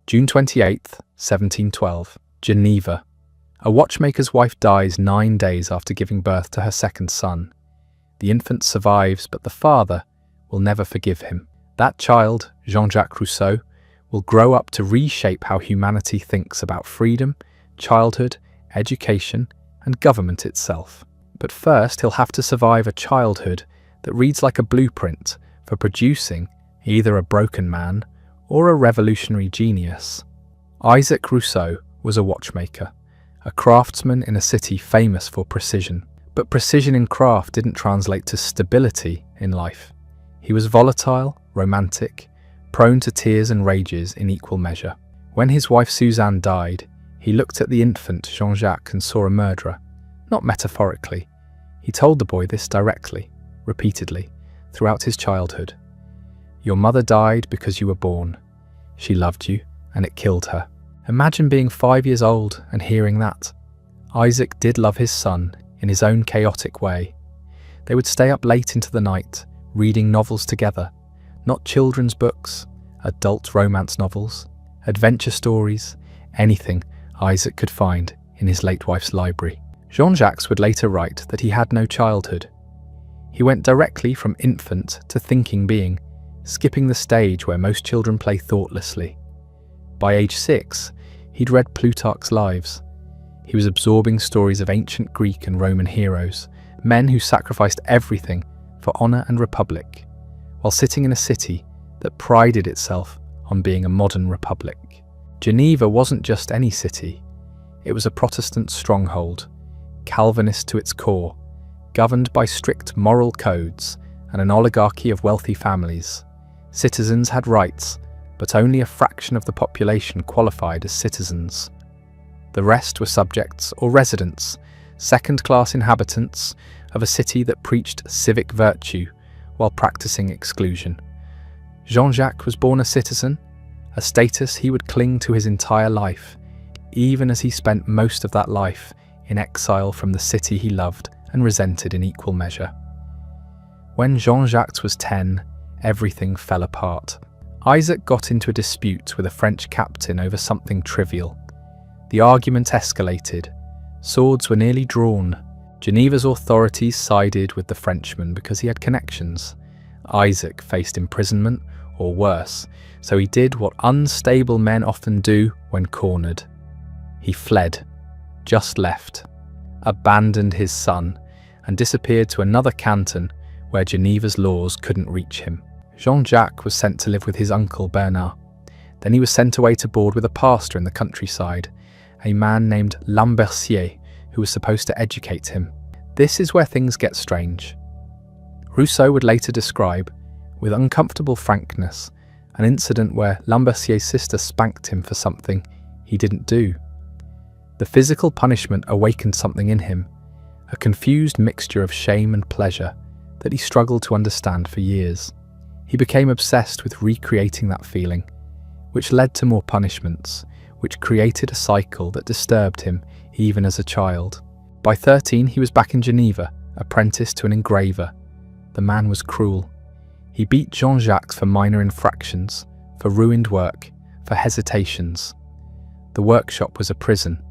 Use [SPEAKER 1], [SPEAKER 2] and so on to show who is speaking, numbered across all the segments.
[SPEAKER 1] June 28th, 1712, Geneva. A watchmaker's wife dies 9 days after giving birth to her second son. The infant survives, but the father will never forgive him. That child, Jean-Jacques Rousseau, will grow up to reshape how humanity thinks about freedom, childhood, education, and government itself. But first, he'll have to survive a childhood that reads like a blueprint for producing either a broken man or a revolutionary genius. Isaac Rousseau was a watchmaker, a craftsman in a city famous for precision. But precision in craft didn't translate to stability in life. He was volatile, romantic, prone to tears and rages in equal measure. When his wife Suzanne died, he looked at the infant Jean-Jacques and saw a murderer, not metaphorically. He told the boy this directly, repeatedly, throughout his childhood. Your mother died because you were born. She loved you, and it killed her. Imagine being 5 years old and hearing that. Isaac did love his son in his own chaotic way. They would stay up late into the night, reading novels together, not children's books, adult romance novels, adventure stories, anything Isaac could find in his late wife's library. Jean-Jacques would later write that he had no childhood. He went directly from infant to thinking being, skipping the stage where most children play thoughtlessly. By age 6, he'd read Plutarch's Lives. He was absorbing stories of ancient Greek and Roman heroes, men who sacrificed everything for honor and republic, while sitting in a city that prided itself on being a modern republic. Geneva wasn't just any city. It was a Protestant stronghold, Calvinist to its core, governed by strict moral codes and an oligarchy of wealthy families. Citizens had rights, but only a fraction of the population qualified as citizens. The rest were subjects or residents, second-class inhabitants of a city that preached civic virtue while practicing exclusion. Jean-Jacques was born a citizen, a status he would cling to his entire life, even as he spent most of that life in exile from the city he loved and resented in equal measure. When Jean-Jacques was 10, everything fell apart. Isaac got into a dispute with a French captain over something trivial. The argument escalated. Swords were nearly drawn. Geneva's authorities sided with the Frenchman because he had connections. Isaac faced imprisonment, or worse, so he did what unstable men often do when cornered. He fled, just left, abandoned his son, and disappeared to another canton where Geneva's laws couldn't reach him. Jean-Jacques was sent to live with his uncle Bernard. Then he was sent away to board with a pastor in the countryside, a man named Lambertier, who was supposed to educate him. This is where things get strange. Rousseau would later describe, with uncomfortable frankness, an incident where Lambertier's sister spanked him for something he didn't do. The physical punishment awakened something in him, a confused mixture of shame and pleasure that he struggled to understand for years. He became obsessed with recreating that feeling, which led to more punishments, which created a cycle that disturbed him even as a child. By 13, he was back in Geneva, apprenticed to an engraver. The man was cruel. He beat Jean-Jacques for minor infractions, for ruined work, for hesitations. The workshop was a prison.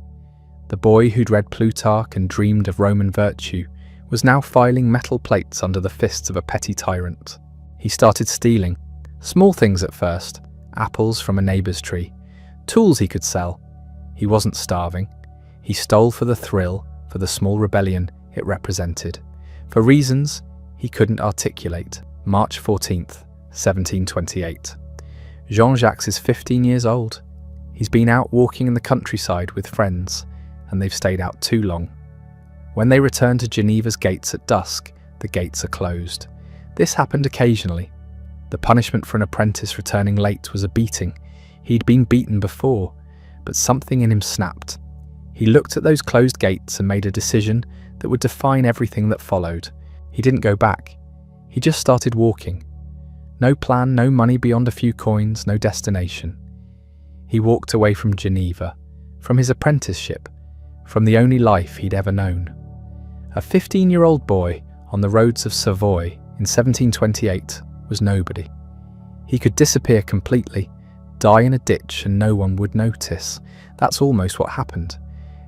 [SPEAKER 1] The boy who'd read Plutarch and dreamed of Roman virtue was now filing metal plates under the fists of a petty tyrant. He started stealing. Small things at first, apples from a neighbour's tree, tools he could sell. He wasn't starving. He stole for the thrill, for the small rebellion it represented, for reasons he couldn't articulate. March 14th, 1728. Jean-Jacques is 15 years old. He's been out walking in the countryside with friends, and they've stayed out too long. When they return to Geneva's gates at dusk, the gates are closed. This happened occasionally. The punishment for an apprentice returning late was a beating. He'd been beaten before, but something in him snapped. He looked at those closed gates and made a decision that would define everything that followed. He didn't go back. He just started walking. No plan, no money beyond a few coins, no destination. He walked away from Geneva, from his apprenticeship, from the only life he'd ever known. A 15-year-old boy on the roads of Savoy in 1728 was nobody. He could disappear completely, die in a ditch and no one would notice. That's almost what happened,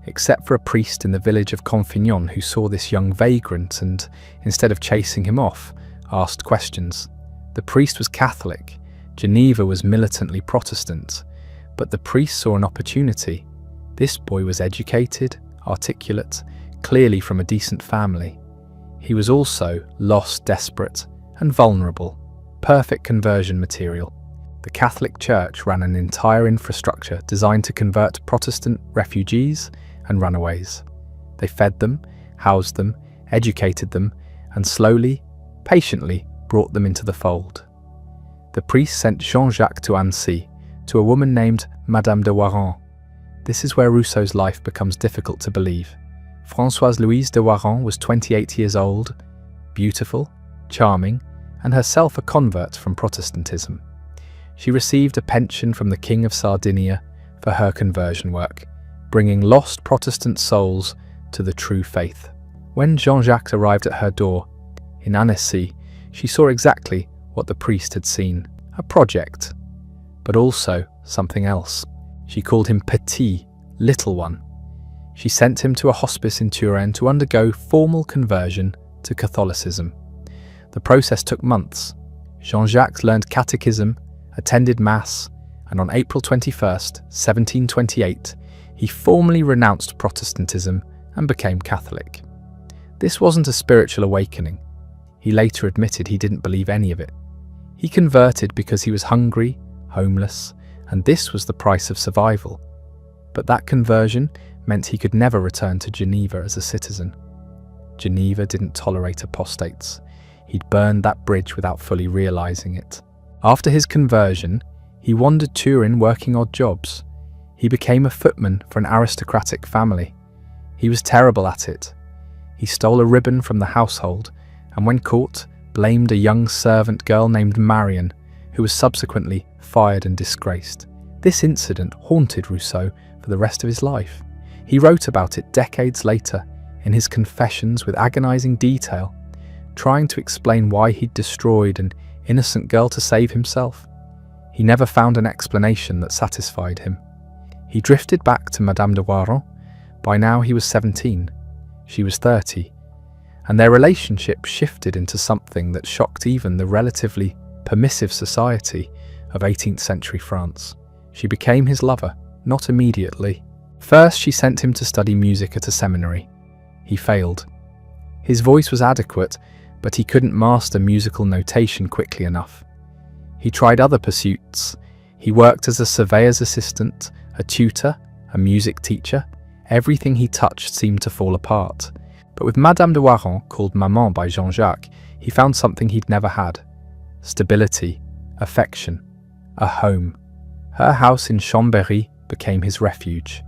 [SPEAKER 1] except for a priest in the village of Confignon who saw this young vagrant and, instead of chasing him off, asked questions. The priest was Catholic, Geneva was militantly Protestant, but the priest saw an opportunity. This boy was educated, articulate, clearly from a decent family. He was also lost, desperate, and vulnerable. Perfect conversion material. The Catholic Church ran an entire infrastructure designed to convert Protestant refugees and runaways. They fed them, housed them, educated them, and slowly, patiently brought them into the fold. The priest sent Jean-Jacques to Annecy, to a woman named Madame de Warren. This is where Rousseau's life becomes difficult to believe. Françoise Louise de Warren was 28 years old, beautiful, charming, and herself a convert from Protestantism. She received a pension from the King of Sardinia for her conversion work, bringing lost Protestant souls to the true faith. When Jean-Jacques arrived at her door, in Annecy, she saw exactly what the priest had seen, a project, but also something else. She called him Petit, little one. She sent him to a hospice in Turin to undergo formal conversion to Catholicism. The process took months. Jean-Jacques learned catechism, attended Mass, and on April 21st, 1728, he formally renounced Protestantism and became Catholic. This wasn't a spiritual awakening. He later admitted he didn't believe any of it. He converted because he was hungry, homeless, and this was the price of survival. But that conversion meant he could never return to Geneva as a citizen. Geneva didn't tolerate apostates. He'd burned that bridge without fully realizing it. After his conversion, he wandered Turin working odd jobs. He became a footman for an aristocratic family. He was terrible at it. He stole a ribbon from the household and when caught, blamed a young servant girl named Marion, who was subsequently fired and disgraced. This incident haunted Rousseau for the rest of his life. He wrote about it decades later in his Confessions with agonizing detail, trying to explain why he'd destroyed an innocent girl to save himself. He never found an explanation that satisfied him. He drifted back to Madame de Warren. By now he was 17. She was 30. And their relationship shifted into something that shocked even the relatively permissive society of 18th century France. She became his lover, not immediately. First, she sent him to study music at a seminary. He failed. His voice was adequate, but he couldn't master musical notation quickly enough. He tried other pursuits. He worked as a surveyor's assistant, a tutor, a music teacher. Everything he touched seemed to fall apart. But with Madame de Warren, called Maman by Jean-Jacques, he found something he'd never had. Stability, affection, a home. Her house in Chambéry became his refuge.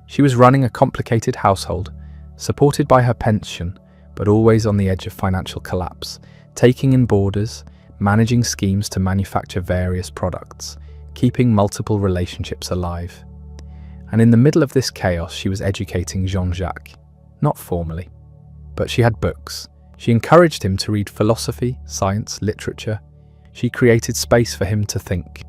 [SPEAKER 1] She was running a complicated household, supported by her pension, but always on the edge of financial collapse, taking in boarders, managing schemes to manufacture various products, keeping multiple relationships alive. And in the middle of this chaos, she was educating Jean-Jacques. Not formally, but she had books. She encouraged him to read philosophy, science, literature. She created space for him to think.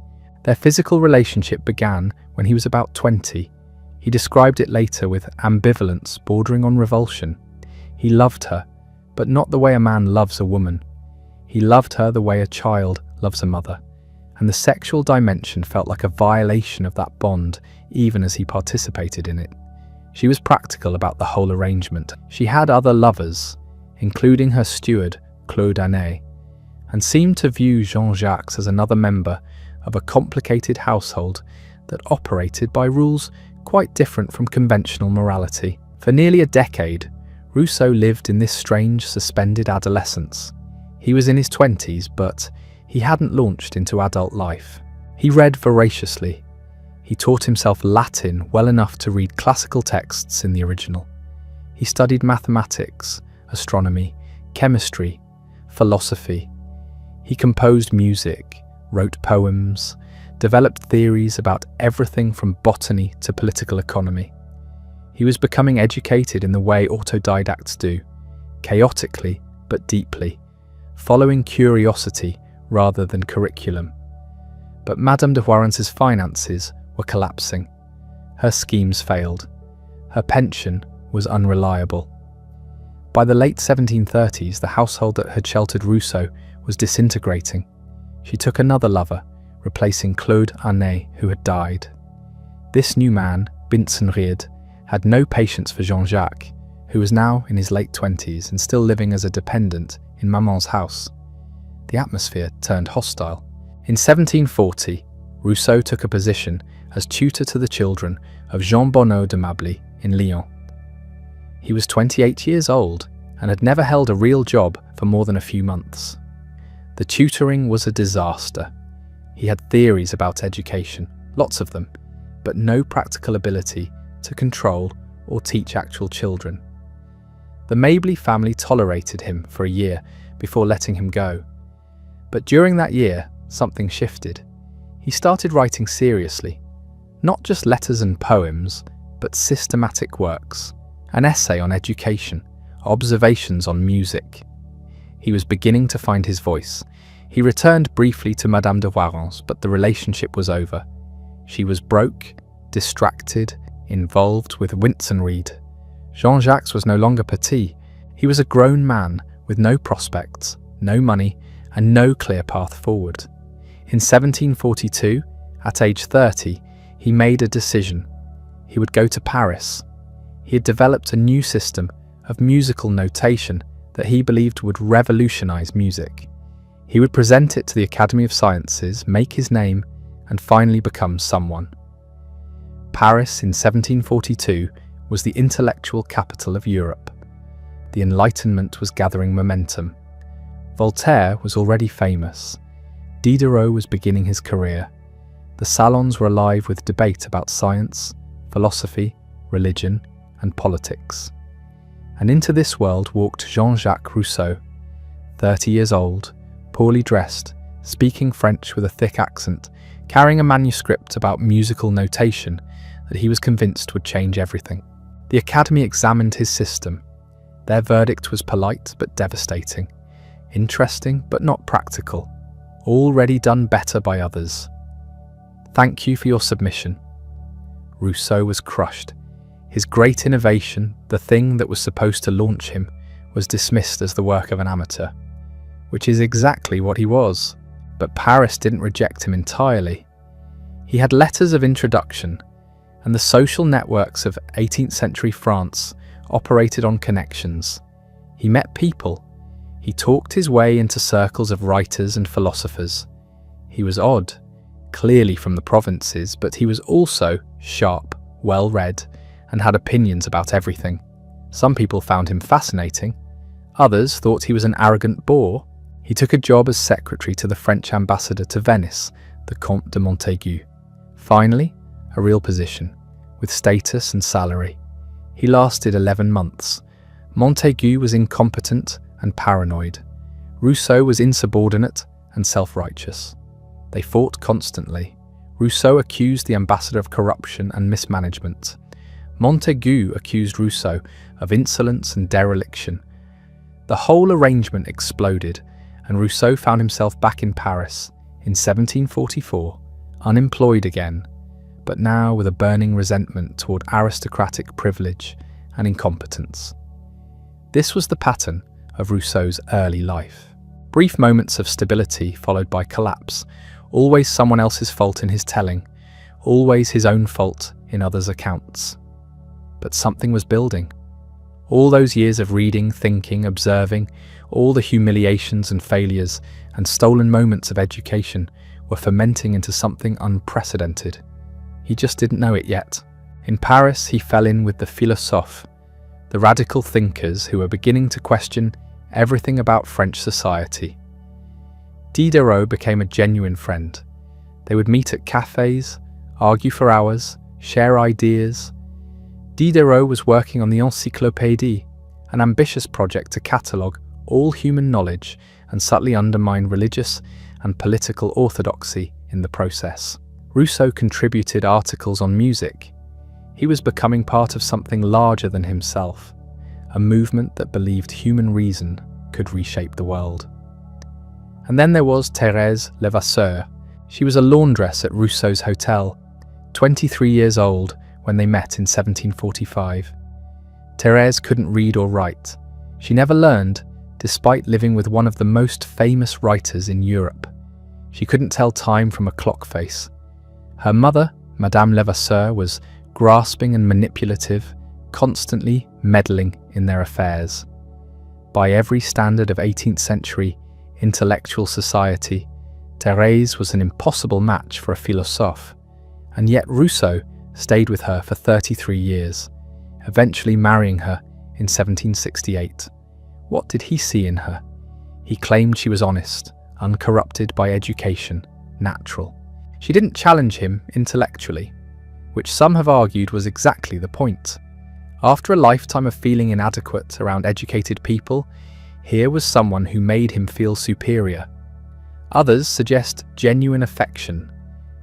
[SPEAKER 1] Their physical relationship began when he was about 20. He described it later with ambivalence bordering on revulsion. He loved her, but not the way a man loves a woman. He loved her the way a child loves a mother, and the sexual dimension felt like a violation of that bond even as he participated in it. She was practical about the whole arrangement. She had other lovers, including her steward, Claude Anet, and seemed to view Jean-Jacques as another member of a complicated household that operated by rules quite different from conventional morality. For nearly a decade, Rousseau lived in this strange, suspended adolescence. He was in his 20s, but he hadn't launched into adult life. He read voraciously. He taught himself Latin well enough to read classical texts in the original. He studied mathematics, astronomy, chemistry, philosophy. He composed music, wrote poems, developed theories about everything from botany to political economy. He was becoming educated in the way autodidacts do, chaotically but deeply, following curiosity rather than curriculum. But Madame de Warrens's finances were collapsing. Her schemes failed. Her pension was unreliable. By the late 1730s, the household that had sheltered Rousseau was disintegrating. She took another lover, replacing Claude Anet, who had died. This new man, Binsenried, had no patience for Jean-Jacques, who was now in his late 20s and still living as a dependent in Maman's house. The atmosphere turned hostile. In 1740, Rousseau took a position as tutor to the children of Jean Bonneau de Mably in Lyon. He was 28 years old and had never held a real job for more than a few months. The tutoring was a disaster. He had theories about education, lots of them, but no practical ability to control or teach actual children. The Mably family tolerated him for a year before letting him go. But during that year, something shifted. He started writing seriously, not just letters and poems, but systematic works, an essay on education, observations on music. He was beginning to find his voice. He returned briefly to Madame de Warrens, but the relationship was over. She was broke, distracted, involved with Winsenried. Jean-Jacques was no longer petit. He was a grown man with no prospects, no money, and no clear path forward. In 1742, at age 30, he made a decision. He would go to Paris. He had developed a new system of musical notation that he believed would revolutionize music. He would present it to the Academy of Sciences, make his name, and finally become someone. Paris in 1742 was the intellectual capital of Europe. The Enlightenment was gathering momentum. Voltaire was already famous. Diderot was beginning his career. The salons were alive with debate about science, philosophy, religion, and politics. And into this world walked Jean-Jacques Rousseau, 30 years old, poorly dressed, speaking French with a thick accent, carrying a manuscript about musical notation that he was convinced would change everything. The Academy examined his system. Their verdict was polite but devastating, interesting but not practical, already done better by others. Thank you for your submission. Rousseau was crushed. His great innovation, the thing that was supposed to launch him, was dismissed as the work of an amateur, which is exactly what he was. But Paris didn't reject him entirely. He had letters of introduction, and the social networks of 18th century France operated on connections. He met people. He talked his way into circles of writers and philosophers. He was odd, clearly from the provinces, but he was also sharp, well-read, and had opinions about everything. Some people found him fascinating. Others thought he was an arrogant bore. He took a job as secretary to the French ambassador to Venice, the Comte de Montaigu. Finally, a real position, with status and salary. He lasted 11 months. Montaigu was incompetent and paranoid. Rousseau was insubordinate and self-righteous. They fought constantly. Rousseau accused the ambassador of corruption and mismanagement. Montaigu accused Rousseau of insolence and dereliction. The whole arrangement exploded, and Rousseau found himself back in Paris in 1744, unemployed again, but now with a burning resentment toward aristocratic privilege and incompetence. This was the pattern of Rousseau's early life. Brief moments of stability followed by collapse, always someone else's fault in his telling, always his own fault in others' accounts. But something was building. All those years of reading, thinking, observing, all the humiliations and failures and stolen moments of education were fermenting into something unprecedented. He just didn't know it yet. In Paris, he fell in with the Philosopher, the radical thinkers who were beginning to question everything about French society. Diderot became a genuine friend. They would meet at cafes, argue for hours, share ideas. Diderot was working on the Encyclopédie, an ambitious project to catalogue all human knowledge and subtly undermine religious and political orthodoxy in the process. Rousseau contributed articles on music. He was becoming part of something larger than himself, a movement that believed human reason could reshape the world. And then there was Thérèse Levasseur. She was a laundress at Rousseau's hotel, 23 years old when they met in 1745. Thérèse couldn't read or write. She never learned, despite living with one of the most famous writers in Europe. She couldn't tell time from a clock face. Her mother, Madame Levasseur, was grasping and manipulative, constantly meddling in their affairs. By every standard of 18th century intellectual society, Thérèse was an impossible match for a philosophe, and yet Rousseau stayed with her for 33 years, eventually marrying her in 1768. What did he see in her? He claimed she was honest, uncorrupted by education, natural. She didn't challenge him intellectually, which some have argued was exactly the point. After a lifetime of feeling inadequate around educated people, here was someone who made him feel superior. Others suggest genuine affection,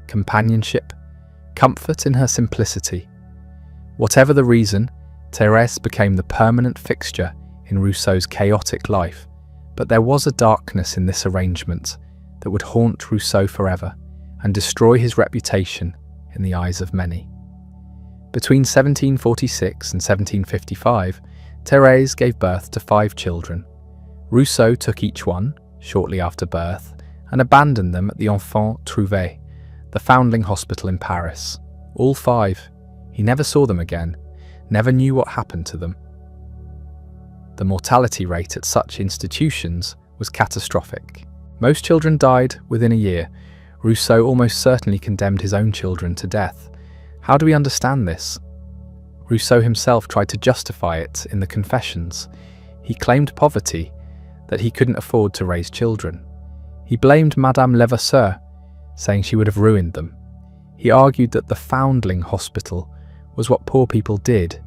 [SPEAKER 1] companionship, comfort in her simplicity. Whatever the reason, Thérèse became the permanent fixture in Rousseau's chaotic life, but there was a darkness in this arrangement that would haunt Rousseau forever and destroy his reputation in the eyes of many. Between 1746 and 1755, Thérèse gave birth to 5 children. Rousseau took each one, shortly after birth, and abandoned them at the Enfants Trouvés, the foundling hospital in Paris. All 5. He never saw them again, never knew what happened to them. The mortality rate at such institutions was catastrophic. Most children died within a year. Rousseau almost certainly condemned his own children to death. How do we understand this? Rousseau himself tried to justify it in the Confessions. He claimed poverty, that he couldn't afford to raise children. He blamed Madame Levasseur, saying she would have ruined them. He argued that the foundling hospital was what poor people did,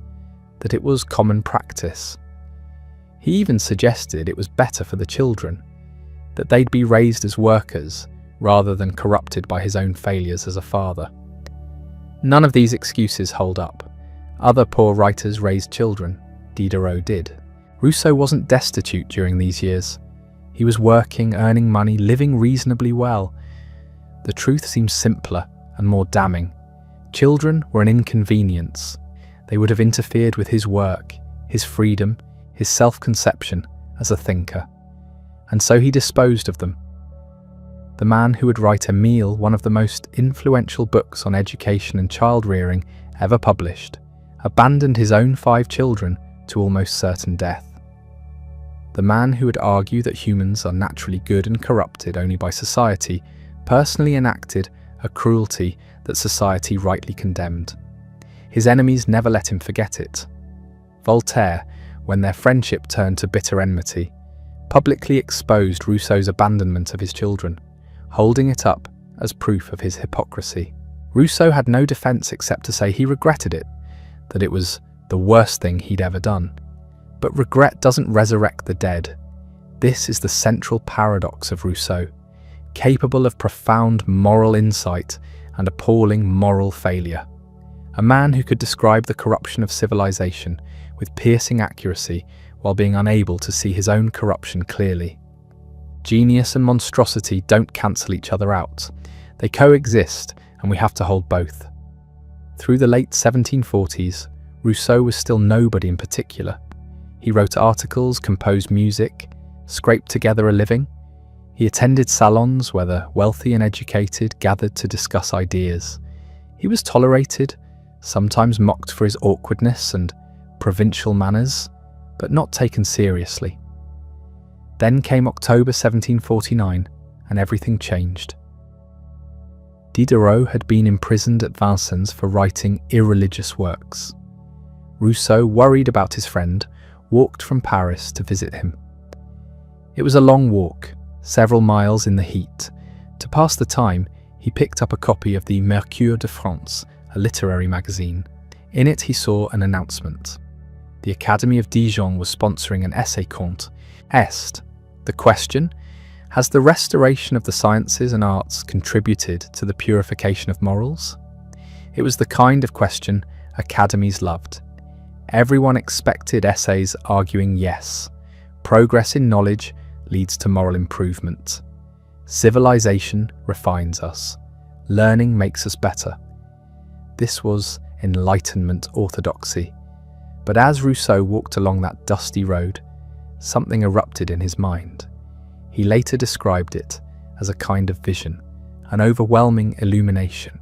[SPEAKER 1] that it was common practice. He even suggested it was better for the children, that they'd be raised as workers rather than corrupted by his own failures as a father. None of these excuses hold up. Other poor writers raised children. Diderot did. Rousseau wasn't destitute during these years. He was working, earning money, living reasonably well. The truth seems simpler and more damning. Children were an inconvenience. They would have interfered with his work, his freedom, his self-conception as a thinker. And so he disposed of them. The man who would write Emile, one of the most influential books on education and child-rearing ever published, abandoned his own 5 children to almost certain death. The man who would argue that humans are naturally good and corrupted only by society personally enacted a cruelty that society rightly condemned. His enemies never let him forget it. Voltaire, when their friendship turned to bitter enmity, publicly exposed Rousseau's abandonment of his children, holding it up as proof of his hypocrisy. Rousseau had no defense except to say he regretted it, that it was the worst thing he'd ever done. But regret doesn't resurrect the dead. This is the central paradox of Rousseau, capable of profound moral insight and appalling moral failure. A man who could describe the corruption of civilization with piercing accuracy while being unable to see his own corruption clearly. Genius and monstrosity don't cancel each other out. They coexist, and we have to hold both. Through the late 1740s, Rousseau was still nobody in particular. He wrote articles, composed music, scraped together a living. He attended salons where the wealthy and educated gathered to discuss ideas. He was tolerated, sometimes mocked for his awkwardness and provincial manners, but not taken seriously. Then came October 1749, and everything changed. Diderot had been imprisoned at Vincennes for writing irreligious works. Rousseau, worried about his friend, walked from Paris to visit him. It was a long walk, several miles in the heat. To pass the time, he picked up a copy of the Mercure de France, a literary magazine. In it he saw an announcement. The Academy of Dijon was sponsoring an essay conte. Est. The question: has the restoration of the sciences and arts contributed to the purification of morals? It was the kind of question academies loved. Everyone expected essays arguing yes. Progress in knowledge leads to moral improvement. Civilization refines us. Learning makes us better. This was Enlightenment orthodoxy. But as Rousseau walked along that dusty road, something erupted in his mind. He later described it as a kind of vision, an overwhelming illumination.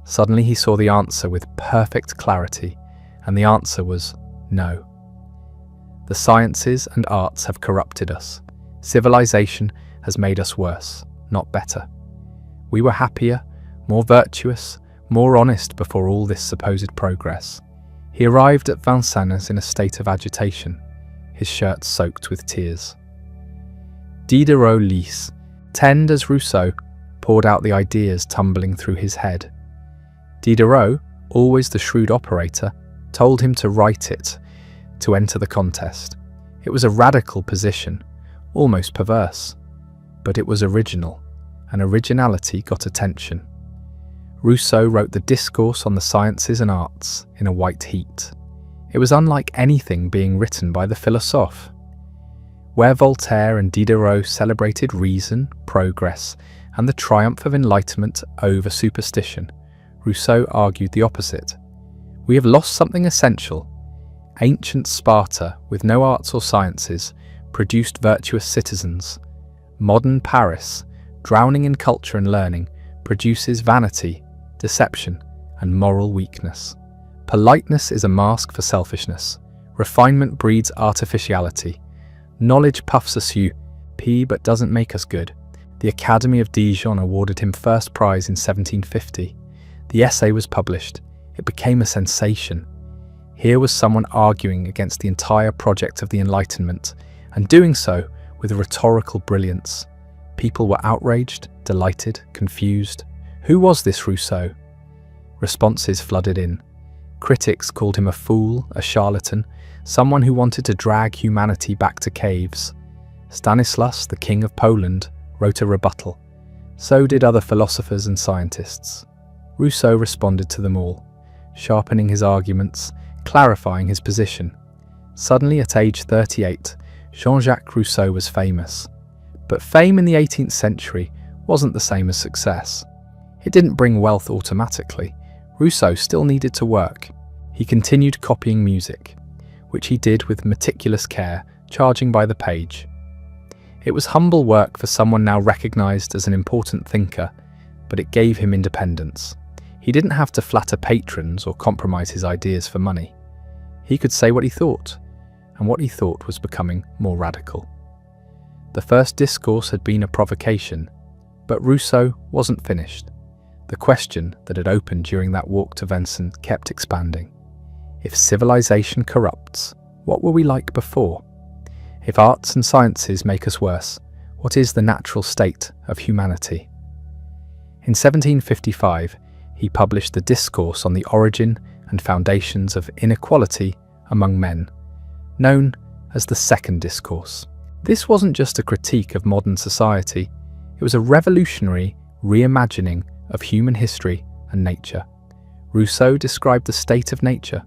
[SPEAKER 1] Suddenly he saw the answer with perfect clarity, and the answer was no. The sciences and arts have corrupted us. Civilization has made us worse, not better. We were happier, more virtuous, more honest before all this supposed progress. He arrived at Vincennes in a state of agitation, his shirt soaked with tears. Diderot Lys, tend as Rousseau, poured out the ideas tumbling through his head. Diderot, always the shrewd operator, told him to write it, to enter the contest. It was a radical position, almost perverse, but it was original, and originality got attention. Rousseau wrote the Discourse on the Sciences and Arts in a white heat. It was unlike anything being written by the Philosopher. Where Voltaire and Diderot celebrated reason, progress, and the triumph of enlightenment over superstition, Rousseau argued the opposite. We have lost something essential. Ancient Sparta, with no arts or sciences, produced virtuous citizens. Modern Paris, drowning in culture and learning, produces vanity, deception, and moral weakness. Politeness is a mask for selfishness. Refinement breeds artificiality. Knowledge puffs us but doesn't make us good. The Academy of Dijon awarded him first prize in 1750. The essay was published. It became a sensation. Here was someone arguing against the entire project of the Enlightenment, and doing so with a rhetorical brilliance. People were outraged, delighted, confused. Who was this Rousseau? Responses flooded in. Critics called him a fool, a charlatan, someone who wanted to drag humanity back to caves. Stanislas, the King of Poland, wrote a rebuttal. So did other philosophers and scientists. Rousseau responded to them all, sharpening his arguments, clarifying his position. Suddenly, at age 38, Jean-Jacques Rousseau was famous. But fame in the 18th century wasn't the same as success. It didn't bring wealth automatically. Rousseau still needed to work. He continued copying music, which he did with meticulous care, charging by the page. It was humble work for someone now recognized as an important thinker, but it gave him independence. He didn't have to flatter patrons or compromise his ideas for money. He could say what he thought, and what he thought was becoming more radical. The first discourse had been a provocation, but Rousseau wasn't finished. The question that had opened during that walk to Vincennes kept expanding. If civilization corrupts, what were we like before? If arts and sciences make us worse, what is the natural state of humanity? In 1755, he published the Discourse on the Origin and Foundations of Inequality among Men, known as the Second Discourse. This wasn't just a critique of modern society, it was a revolutionary reimagining of human history and nature. Rousseau described the state of nature,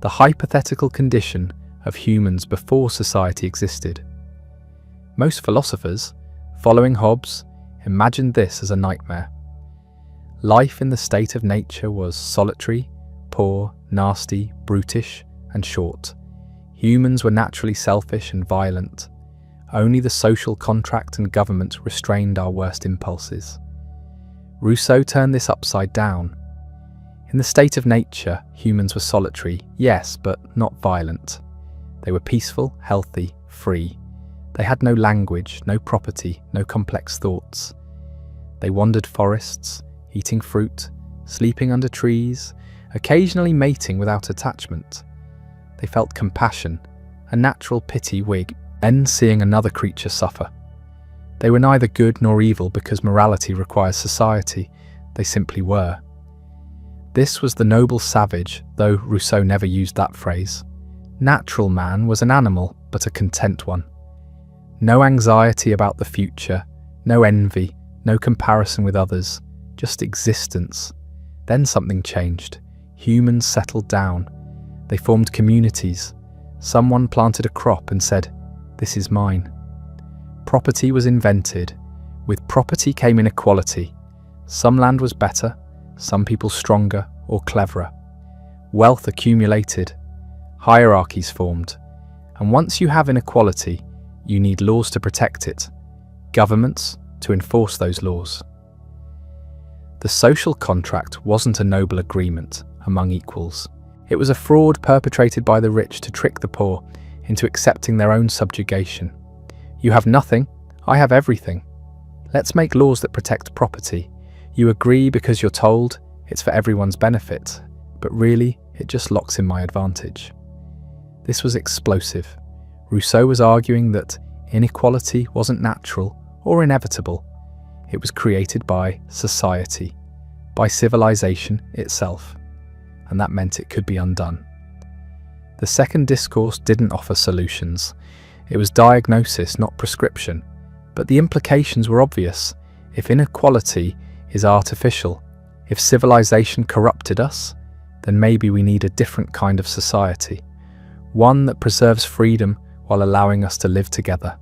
[SPEAKER 1] the hypothetical condition of humans before society existed. Most philosophers, following Hobbes, imagined this as a nightmare. Life in the state of nature was solitary, poor, nasty, brutish, and short. Humans were naturally selfish and violent. Only the social contract and government restrained our worst impulses. Rousseau turned this upside down. In the state of nature, humans were solitary, yes, but not violent. They were peaceful, healthy, free. They had no language, no property, no complex thoughts. They wandered forests, eating fruit, sleeping under trees, occasionally mating without attachment. They felt compassion, a natural pity when seeing another creature suffer. They were neither good nor evil because morality requires society. They simply were. This was the noble savage, though Rousseau never used that phrase. Natural man was an animal, but a content one. No anxiety about the future, no envy, no comparison with others, just existence. Then something changed. Humans settled down. They formed communities. Someone planted a crop and said, "This is mine." Property was invented. With property came inequality. Some land was better, some people stronger or cleverer. Wealth accumulated, hierarchies formed, and once you have inequality, you need laws to protect it, governments to enforce those laws. The social contract wasn't a noble agreement among equals. It was a fraud perpetrated by the rich to trick the poor into accepting their own subjugation. You have nothing, I have everything. Let's make laws that protect property. You agree because you're told it's for everyone's benefit, but really it just locks in my advantage. This was explosive. Rousseau was arguing that inequality wasn't natural or inevitable. It was created by society, by civilization itself, and that meant it could be undone. The second discourse didn't offer solutions. It was diagnosis, not prescription, but the implications were obvious. If inequality is artificial, if civilization corrupted us, then maybe we need a different kind of society, one that preserves freedom while allowing us to live together,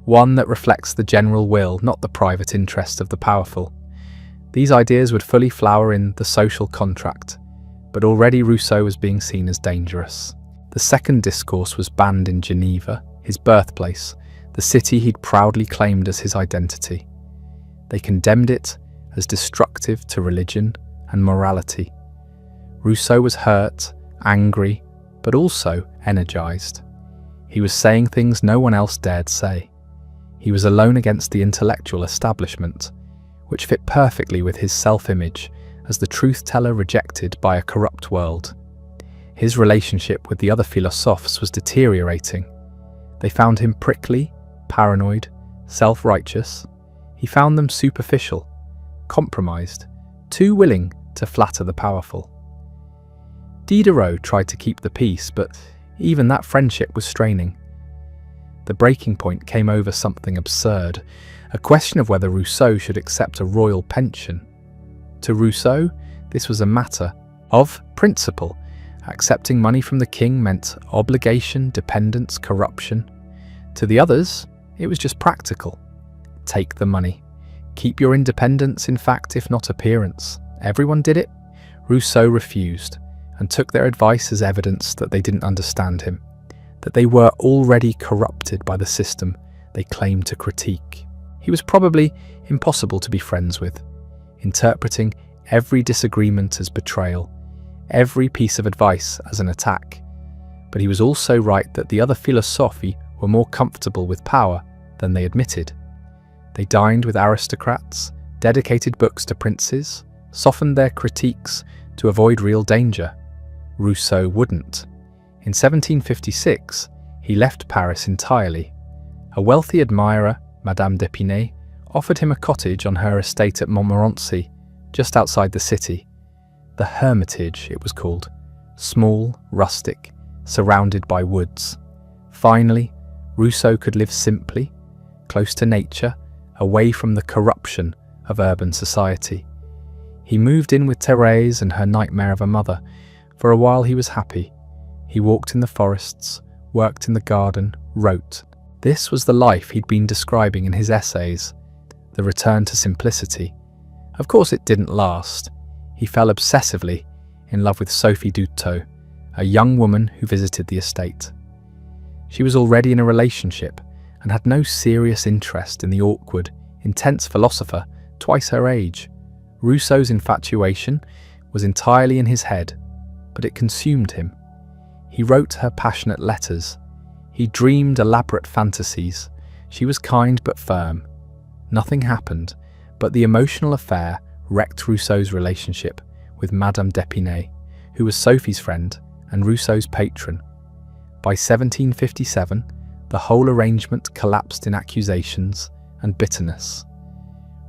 [SPEAKER 1] one that reflects the general will, not the private interest of the powerful. These ideas would fully flower in The Social Contract, but already Rousseau was being seen as dangerous. The second discourse was banned in Geneva, his birthplace, the city he'd proudly claimed as his identity. They condemned it as destructive to religion and morality. Rousseau was hurt, angry, but also energized. He was saying things no one else dared say. He was alone against the intellectual establishment, which fit perfectly with his self-image as the truth-teller rejected by a corrupt world. His relationship with the other philosophers was deteriorating. They found him prickly, paranoid, self-righteous. He found them superficial, compromised, too willing to flatter the powerful. Diderot tried to keep the peace, but even that friendship was straining. The breaking point came over something absurd, a question of whether Rousseau should accept a royal pension. To Rousseau, this was a matter of principle. Accepting money from the king meant obligation, dependence, corruption. To the others, it was just practical. Take the money. Keep your independence, in fact, if not appearance. Everyone did it. Rousseau refused, and took their advice as evidence that they didn't understand him, that they were already corrupted by the system they claimed to critique. He was probably impossible to be friends with, interpreting every disagreement as betrayal, every piece of advice as an attack. But he was also right that the other philosophers were more comfortable with power than they admitted. They dined with aristocrats, dedicated books to princes, softened their critiques to avoid real danger. Rousseau wouldn't. In 1756, he left Paris entirely. A wealthy admirer, Madame d'Épinay, offered him a cottage on her estate at Montmorency, just outside the city. The Hermitage, it was called, small, rustic, surrounded by woods. Finally, Rousseau could live simply, close to nature, away from the corruption of urban society. He moved in with Thérèse and her nightmare of a mother. For a while he was happy. He walked in the forests, worked in the garden, wrote. This was the life he'd been describing in his essays, the return to simplicity. Of course it didn't last. He fell obsessively in love with Sophie Duteau, a young woman who visited the estate. She was already in a relationship and had no serious interest in the awkward, intense philosopher twice her age. Rousseau's infatuation was entirely in his head, but it consumed him. He wrote her passionate letters. He dreamed elaborate fantasies. She was kind but firm. Nothing happened, but the emotional affair wrecked Rousseau's relationship with Madame d'Épinay, who was Sophie's friend and Rousseau's patron. By 1757, the whole arrangement collapsed in accusations and bitterness.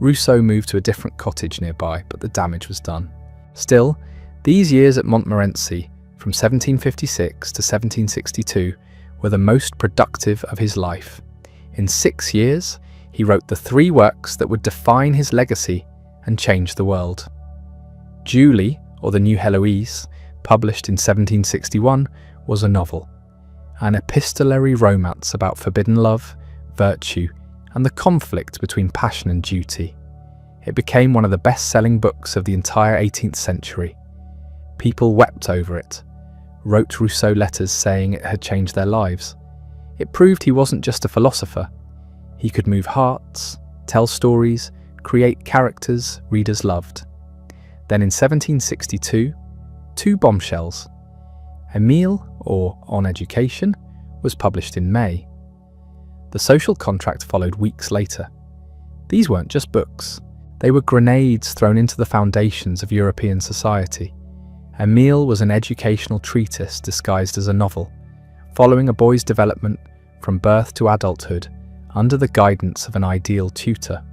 [SPEAKER 1] Rousseau moved to a different cottage nearby, but the damage was done. Still, these years at Montmorency, from 1756 to 1762, were the most productive of his life. In 6 years, he wrote the 3 works that would define his legacy and change the world. Julie, or the New Heloise, published in 1761, was a novel, an epistolary romance about forbidden love, virtue, and the conflict between passion and duty. It became one of the best-selling books of the entire 18th century. People wept over it, wrote Rousseau letters saying it had changed their lives. It proved he wasn't just a philosopher. He could move hearts, tell stories, create characters readers loved. Then in 1762, two bombshells. Emile, or On Education, was published in May. The Social Contract followed weeks later. These weren't just books. They were grenades thrown into the foundations of European society. Emile was an educational treatise disguised as a novel, following a boy's development from birth to adulthood under the guidance of an ideal tutor.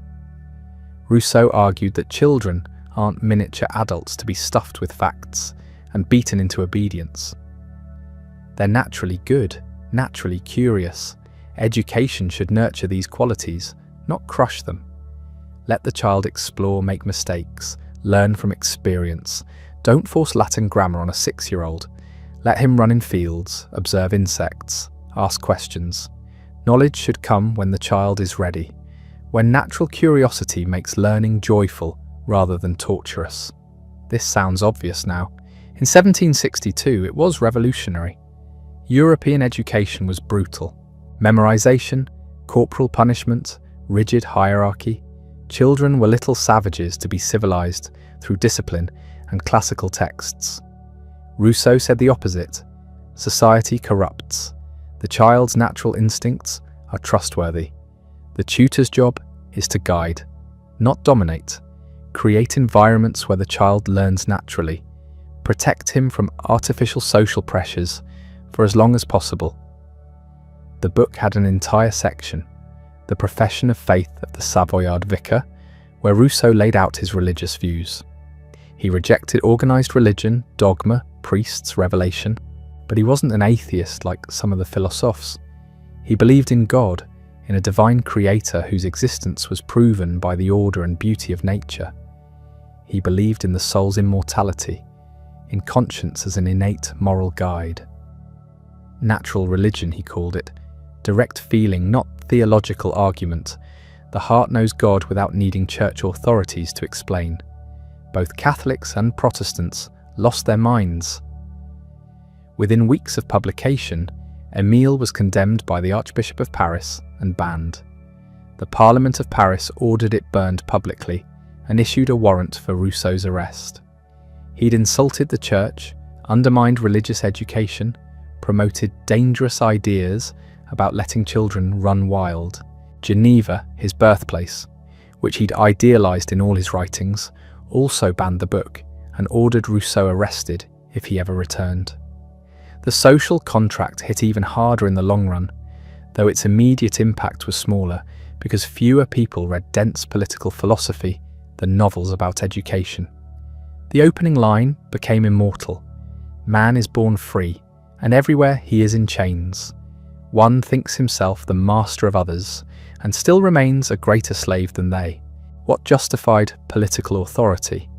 [SPEAKER 1] Rousseau argued that children aren't miniature adults to be stuffed with facts and beaten into obedience. They're naturally good, naturally curious. Education should nurture these qualities, not crush them. Let the child explore, make mistakes, learn from experience. Don't force Latin grammar on a 6-year-old. Let him run in fields, observe insects, ask questions. Knowledge should come when the child is ready, when natural curiosity makes learning joyful rather than torturous. This sounds obvious now. In 1762, it was revolutionary. European education was brutal. Memorization, corporal punishment, rigid hierarchy. Children were little savages to be civilized through discipline and classical texts. Rousseau said the opposite. Society corrupts. The child's natural instincts are trustworthy. The tutor's job is to guide, not dominate. Create environments where the child learns naturally. Protect him from artificial social pressures for as long as possible. The book had an entire section, The Profession of Faith of the Savoyard Vicar, where Rousseau laid out his religious views. He rejected organized religion, dogma, priests, revelation, but he wasn't an atheist like some of the philosophers. He believed in God, in a divine creator whose existence was proven by the order and beauty of nature. He believed in the soul's immortality, in conscience as an innate moral guide. Natural religion, he called it, direct feeling, not theological argument. The heart knows God without needing church authorities to explain. Both Catholics and Protestants lost their minds. Within weeks of publication, Emile was condemned by the Archbishop of Paris and banned. The Parliament of Paris ordered it burned publicly and issued a warrant for Rousseau's arrest. He'd insulted the church, undermined religious education, promoted dangerous ideas about letting children run wild. Geneva, his birthplace, which he'd idealized in all his writings, also banned the book and ordered Rousseau arrested if he ever returned. The social contract hit even harder in the long run, though its immediate impact was smaller because fewer people read dense political philosophy than novels about education. The opening line became immortal. Man is born free, and everywhere he is in chains. One thinks himself the master of others, and still remains a greater slave than they. What justified political authority?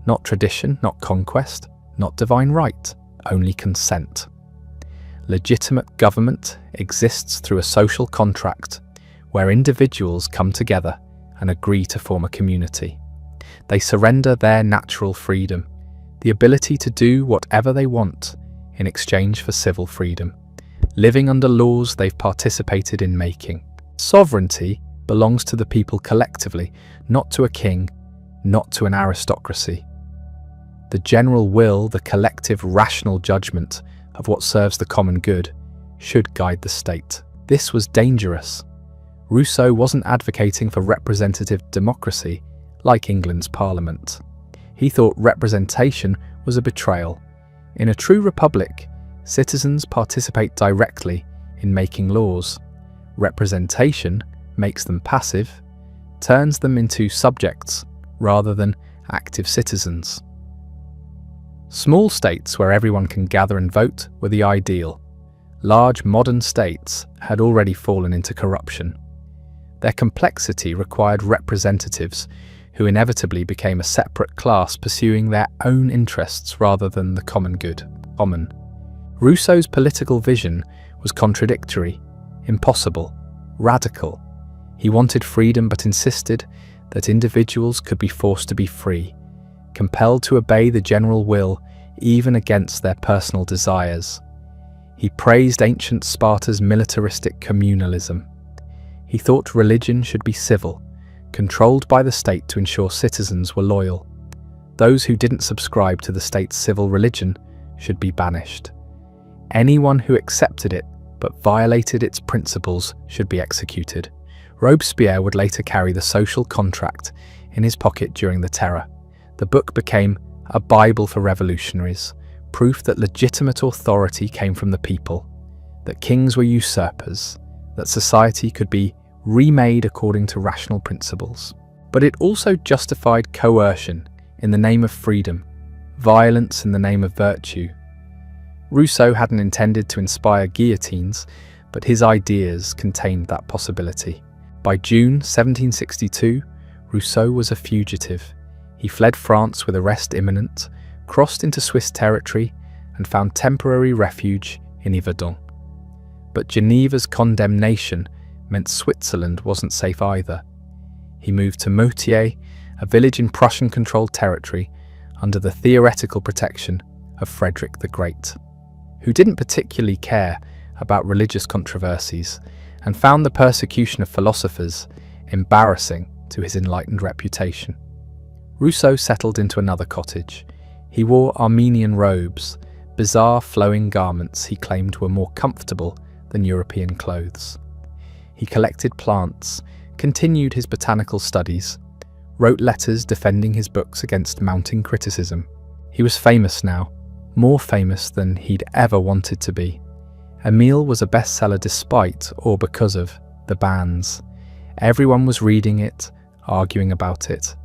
[SPEAKER 1] Not tradition, not conquest, not divine right, only consent. Legitimate government exists through a social contract, where individuals come together and agree to form a community. They surrender their natural freedom, the ability to do whatever they want in exchange for civil freedom, living under laws they've participated in making. Sovereignty belongs to the people collectively, not to a king, not to an aristocracy. The general will, the collective rational judgment of what serves the common good, should guide the state. This was dangerous. Rousseau wasn't advocating for representative democracy like England's Parliament. He thought representation was a betrayal. In a true republic, citizens participate directly in making laws. Representation makes them passive, turns them into subjects rather than active citizens. Small states where everyone can gather and vote were the ideal. Large modern states had already fallen into corruption. Their complexity required representatives who inevitably became a separate class pursuing their own interests rather than the common good. Rousseau's political vision was contradictory, impossible, radical. He wanted freedom but insisted that individuals could be forced to be free, compelled to obey the general will even against their personal desires. He praised ancient Sparta's militaristic communalism. He thought religion should be civil, controlled by the state to ensure citizens were loyal. Those who didn't subscribe to the state's civil religion should be banished. Anyone who accepted it but violated its principles should be executed. Robespierre would later carry the social contract in his pocket during the Terror. The book became a Bible for revolutionaries, proof that legitimate authority came from the people, that kings were usurpers, that society could be remade according to rational principles. But it also justified coercion in the name of freedom, violence in the name of virtue. Rousseau hadn't intended to inspire guillotines, but his ideas contained that possibility. By June 1762, Rousseau was a fugitive. He fled France with arrest imminent, crossed into Swiss territory, and found temporary refuge in Yverdon. But Geneva's condemnation meant Switzerland wasn't safe either. He moved to Moutier, a village in Prussian-controlled territory, under the theoretical protection of Frederick the Great, who didn't particularly care about religious controversies and found the persecution of philosophers embarrassing to his enlightened reputation. Rousseau settled into another cottage. He wore Armenian robes, bizarre flowing garments he claimed were more comfortable than European clothes. He collected plants, continued his botanical studies, wrote letters defending his books against mounting criticism. He was famous now, more famous than he'd ever wanted to be. Emile was a bestseller despite, or because of, the bans. Everyone was reading it, arguing about it.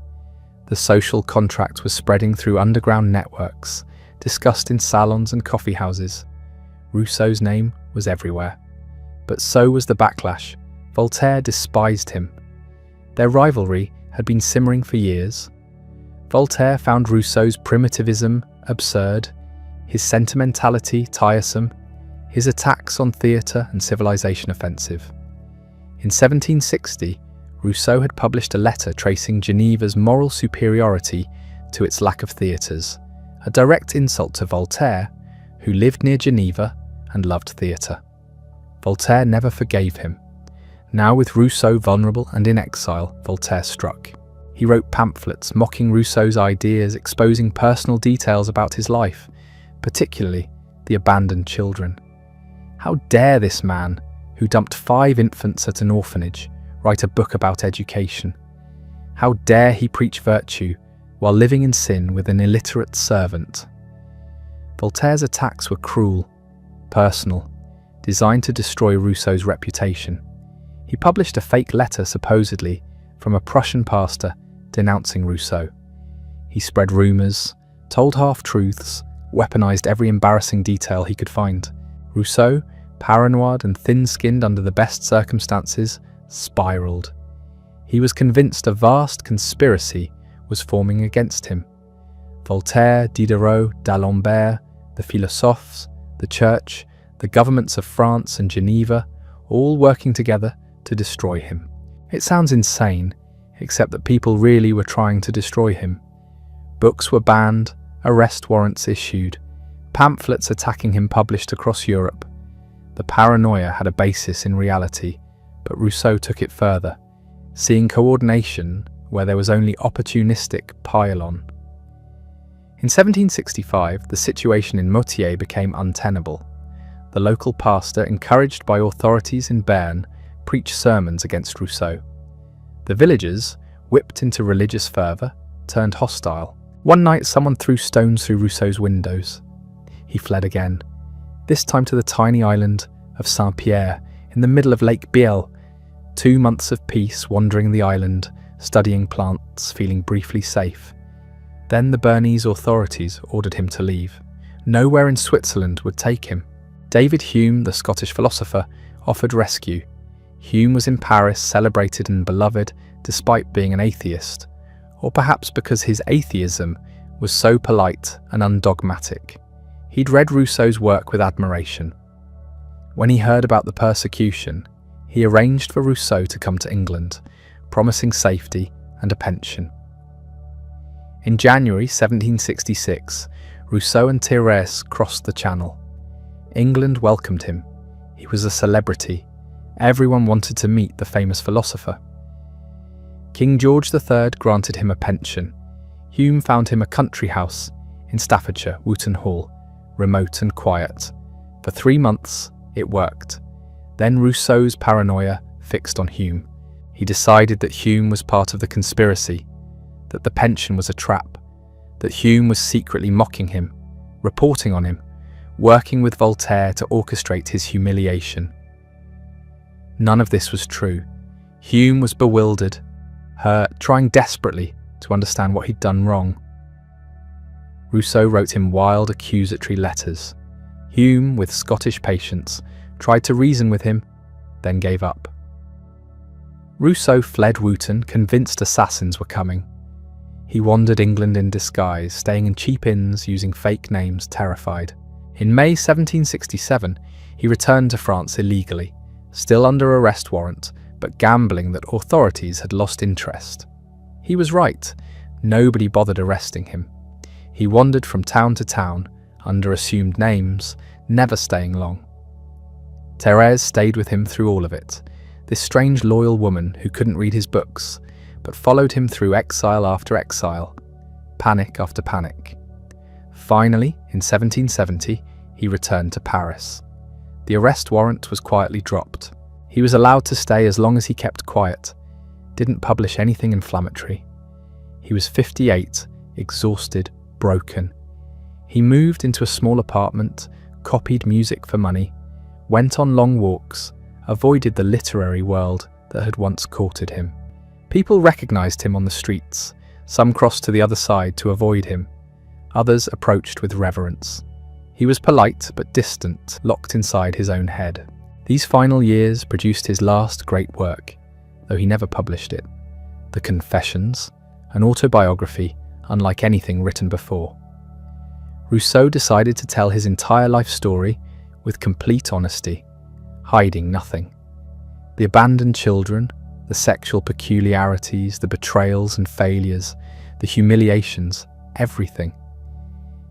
[SPEAKER 1] The social contract was spreading through underground networks, discussed in salons and coffee houses. Rousseau's name was everywhere. But so was the backlash. Voltaire despised him. Their rivalry had been simmering for years. Voltaire found Rousseau's primitivism absurd, his sentimentality tiresome, his attacks on theatre and civilization offensive. In 1760, Rousseau had published a letter tracing Geneva's moral superiority to its lack of theatres, a direct insult to Voltaire, who lived near Geneva and loved theatre. Voltaire never forgave him. Now, with Rousseau vulnerable and in exile, Voltaire struck. He wrote pamphlets mocking Rousseau's ideas, exposing personal details about his life, particularly the abandoned children. How dare this man, who dumped 5 infants at an orphanage, write a book about education? How dare he preach virtue while living in sin with an illiterate servant? Voltaire's attacks were cruel, personal, designed to destroy Rousseau's reputation. He published a fake letter, supposedly, from a Prussian pastor denouncing Rousseau. He spread rumours, told half-truths, weaponized every embarrassing detail he could find. Rousseau, paranoid and thin-skinned under the best circumstances, spiraled. He was convinced a vast conspiracy was forming against him. Voltaire, Diderot, d'Alembert, the Philosophers, the Church, the governments of France and Geneva, all working together to destroy him. It sounds insane, except that people really were trying to destroy him. Books were banned, arrest warrants issued, pamphlets attacking him published across Europe. The paranoia had a basis in reality, but Rousseau took it further, seeing coordination where there was only opportunistic pile-on. In 1765, the situation in Moutier became untenable. The local pastor, encouraged by authorities in Berne, preached sermons against Rousseau. The villagers, whipped into religious fervour, turned hostile. One night someone threw stones through Rousseau's windows. He fled again, this time to the tiny island of Saint-Pierre in the middle of Lake Biel. 2 months of peace, wandering the island, studying plants, feeling briefly safe. Then the Bernese authorities ordered him to leave. Nowhere in Switzerland would take him. David Hume, the Scottish philosopher, offered rescue. Hume was in Paris, celebrated and beloved despite being an atheist, or perhaps because his atheism was so polite and undogmatic. He'd read Rousseau's work with admiration. When he heard about the persecution, He arranged for Rousseau to come to England, promising safety and a pension. In January 1766, Rousseau and Thérèse crossed the Channel. England welcomed him. He was a celebrity. Everyone wanted to meet the famous philosopher. King George III granted him a pension. Hume found him a country house in Staffordshire, Wootton Hall, remote and quiet. For 3 months, it worked. Then Rousseau's paranoia fixed on Hume. He decided that Hume was part of the conspiracy, that the pension was a trap, that Hume was secretly mocking him, reporting on him, working with Voltaire to orchestrate his humiliation. None of this was true. Hume was bewildered, hurt, trying desperately to understand what he'd done wrong. Rousseau wrote him wild accusatory letters. Hume, with Scottish patience, tried to reason with him, then gave up. Rousseau fled Wootton, convinced assassins were coming. He wandered England in disguise, staying in cheap inns, using fake names, terrified. In May 1767, he returned to France illegally, still under arrest warrant, but gambling that authorities had lost interest. He was right. Nobody bothered arresting him. He wandered from town to town, under assumed names, never staying long. Thérèse stayed with him through all of it, this strange loyal woman who couldn't read his books, but followed him through exile after exile, panic after panic. Finally, in 1770, he returned to Paris. The arrest warrant was quietly dropped. He was allowed to stay as long as he kept quiet, didn't publish anything inflammatory. He was 58, exhausted, broken. He moved into a small apartment, copied music for money, went on long walks, avoided the literary world that had once courted him. People recognized him on the streets. Some crossed to the other side to avoid him. Others approached with reverence. He was polite but distant, locked inside his own head. These final years produced his last great work, though he never published it. The Confessions, an autobiography unlike anything written before. Rousseau decided to tell his entire life story with complete honesty, hiding nothing. The abandoned children, the sexual peculiarities, the betrayals and failures, the humiliations, everything.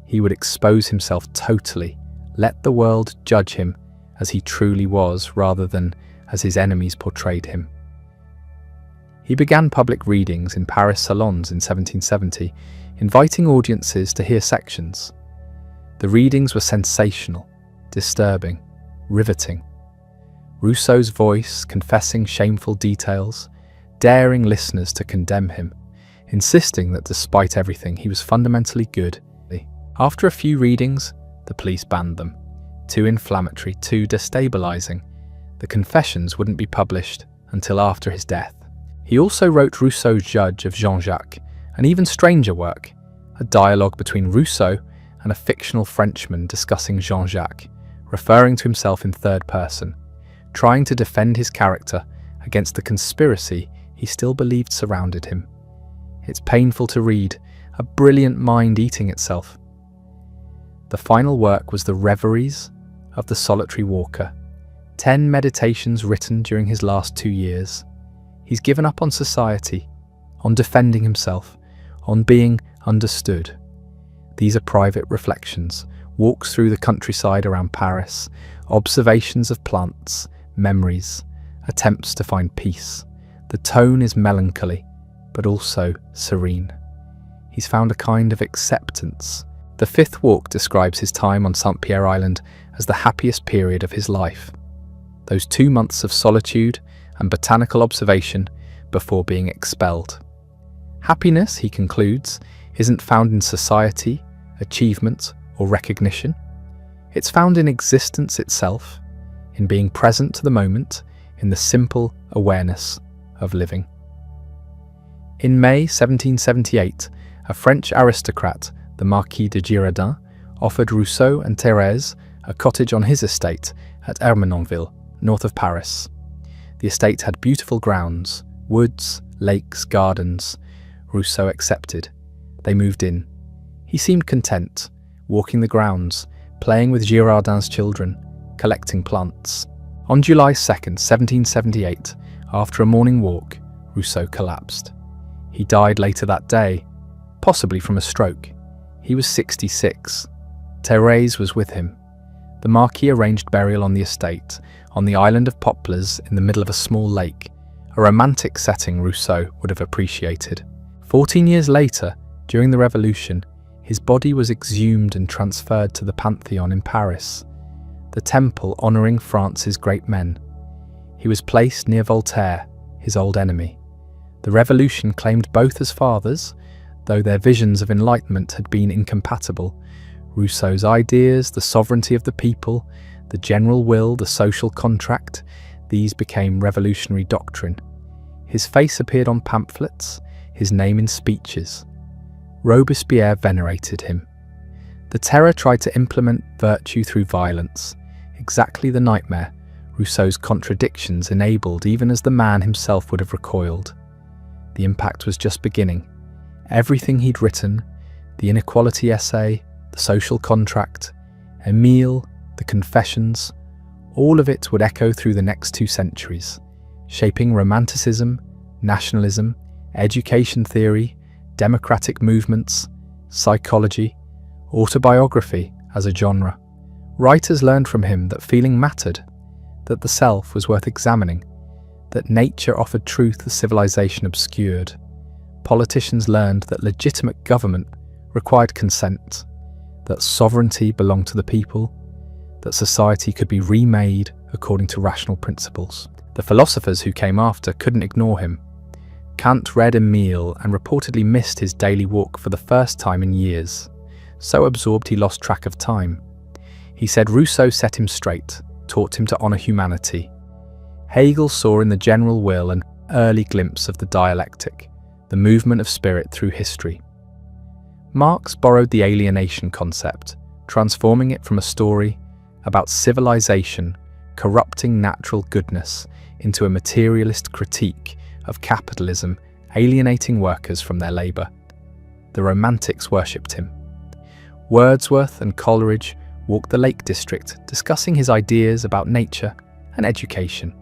[SPEAKER 1] He would expose himself totally, let the world judge him as he truly was rather than as his enemies portrayed him. He began public readings in Paris salons in 1770, inviting audiences to hear sections. The readings were sensational, disturbing, riveting. Rousseau's voice confessing shameful details, daring listeners to condemn him, insisting that despite everything he was fundamentally good. After a few readings, the police banned them. Too inflammatory, too destabilizing. The Confessions wouldn't be published until after his death. He also wrote Rousseau's Judge of Jean-Jacques, an even stranger work, a dialogue between Rousseau and a fictional Frenchman discussing Jean-Jacques, referring to himself in third person, trying to defend his character against the conspiracy he still believed surrounded him. It's painful to read, a brilliant mind eating itself. The final work was the Reveries of the Solitary Walker, 10 meditations written during his last 2 years. He's given up on society, on defending himself, on being understood. These are private reflections, walks through the countryside around Paris, observations of plants, memories, attempts to find peace. The tone is melancholy, but also serene. He's found a kind of acceptance. The fifth walk describes his time on St. Pierre Island as the happiest period of his life. Those 2 months of solitude and botanical observation before being expelled. Happiness, he concludes, isn't found in society, achievement, or recognition. It's found in existence itself, in being present to the moment, in the simple awareness of living. In May 1778, a French aristocrat, the Marquis de Girardin, offered Rousseau and Thérèse a cottage on his estate at Ermenonville, north of Paris. The estate had beautiful grounds, woods, lakes, gardens. Rousseau accepted. They moved in. He seemed content, walking the grounds, playing with Girardin's children, collecting plants. On July 2nd, 1778, after a morning walk, Rousseau collapsed. He died later that day, possibly from a stroke. He was 66. Thérèse was with him. The Marquis arranged burial on the estate, on the island of Poplars in the middle of a small lake, a romantic setting Rousseau would have appreciated. 14 years later, during the Revolution, his body was exhumed and transferred to the Pantheon in Paris, the temple honouring France's great men. He was placed near Voltaire, his old enemy. The Revolution claimed both as fathers, though their visions of Enlightenment had been incompatible. Rousseau's ideas, the sovereignty of the people, the general will, the social contract, these became revolutionary doctrine. His face appeared on pamphlets, his name in speeches. Robespierre venerated him. The Terror tried to implement virtue through violence, exactly the nightmare Rousseau's contradictions enabled even as the man himself would have recoiled. The impact was just beginning. Everything he'd written, the inequality essay, the social contract, Emile, the confessions, all of it would echo through the next 2 centuries, shaping romanticism, nationalism, education theory, democratic movements, psychology, autobiography as a genre. Writers learned from him that feeling mattered, that the self was worth examining, that nature offered truth the civilization obscured. Politicians learned that legitimate government required consent, that sovereignty belonged to the people, that society could be remade according to rational principles. The philosophers who came after couldn't ignore him. Kant read Emile and reportedly missed his daily walk for the first time in years. So absorbed he lost track of time. He said Rousseau set him straight, taught him to honour humanity. Hegel saw in the general will an early glimpse of the dialectic, the movement of spirit through history. Marx borrowed the alienation concept, transforming it from a story about civilization corrupting natural goodness into a materialist critique of capitalism alienating workers from their labour. The Romantics worshipped him. Wordsworth and Coleridge walked the Lake District discussing his ideas about nature and education.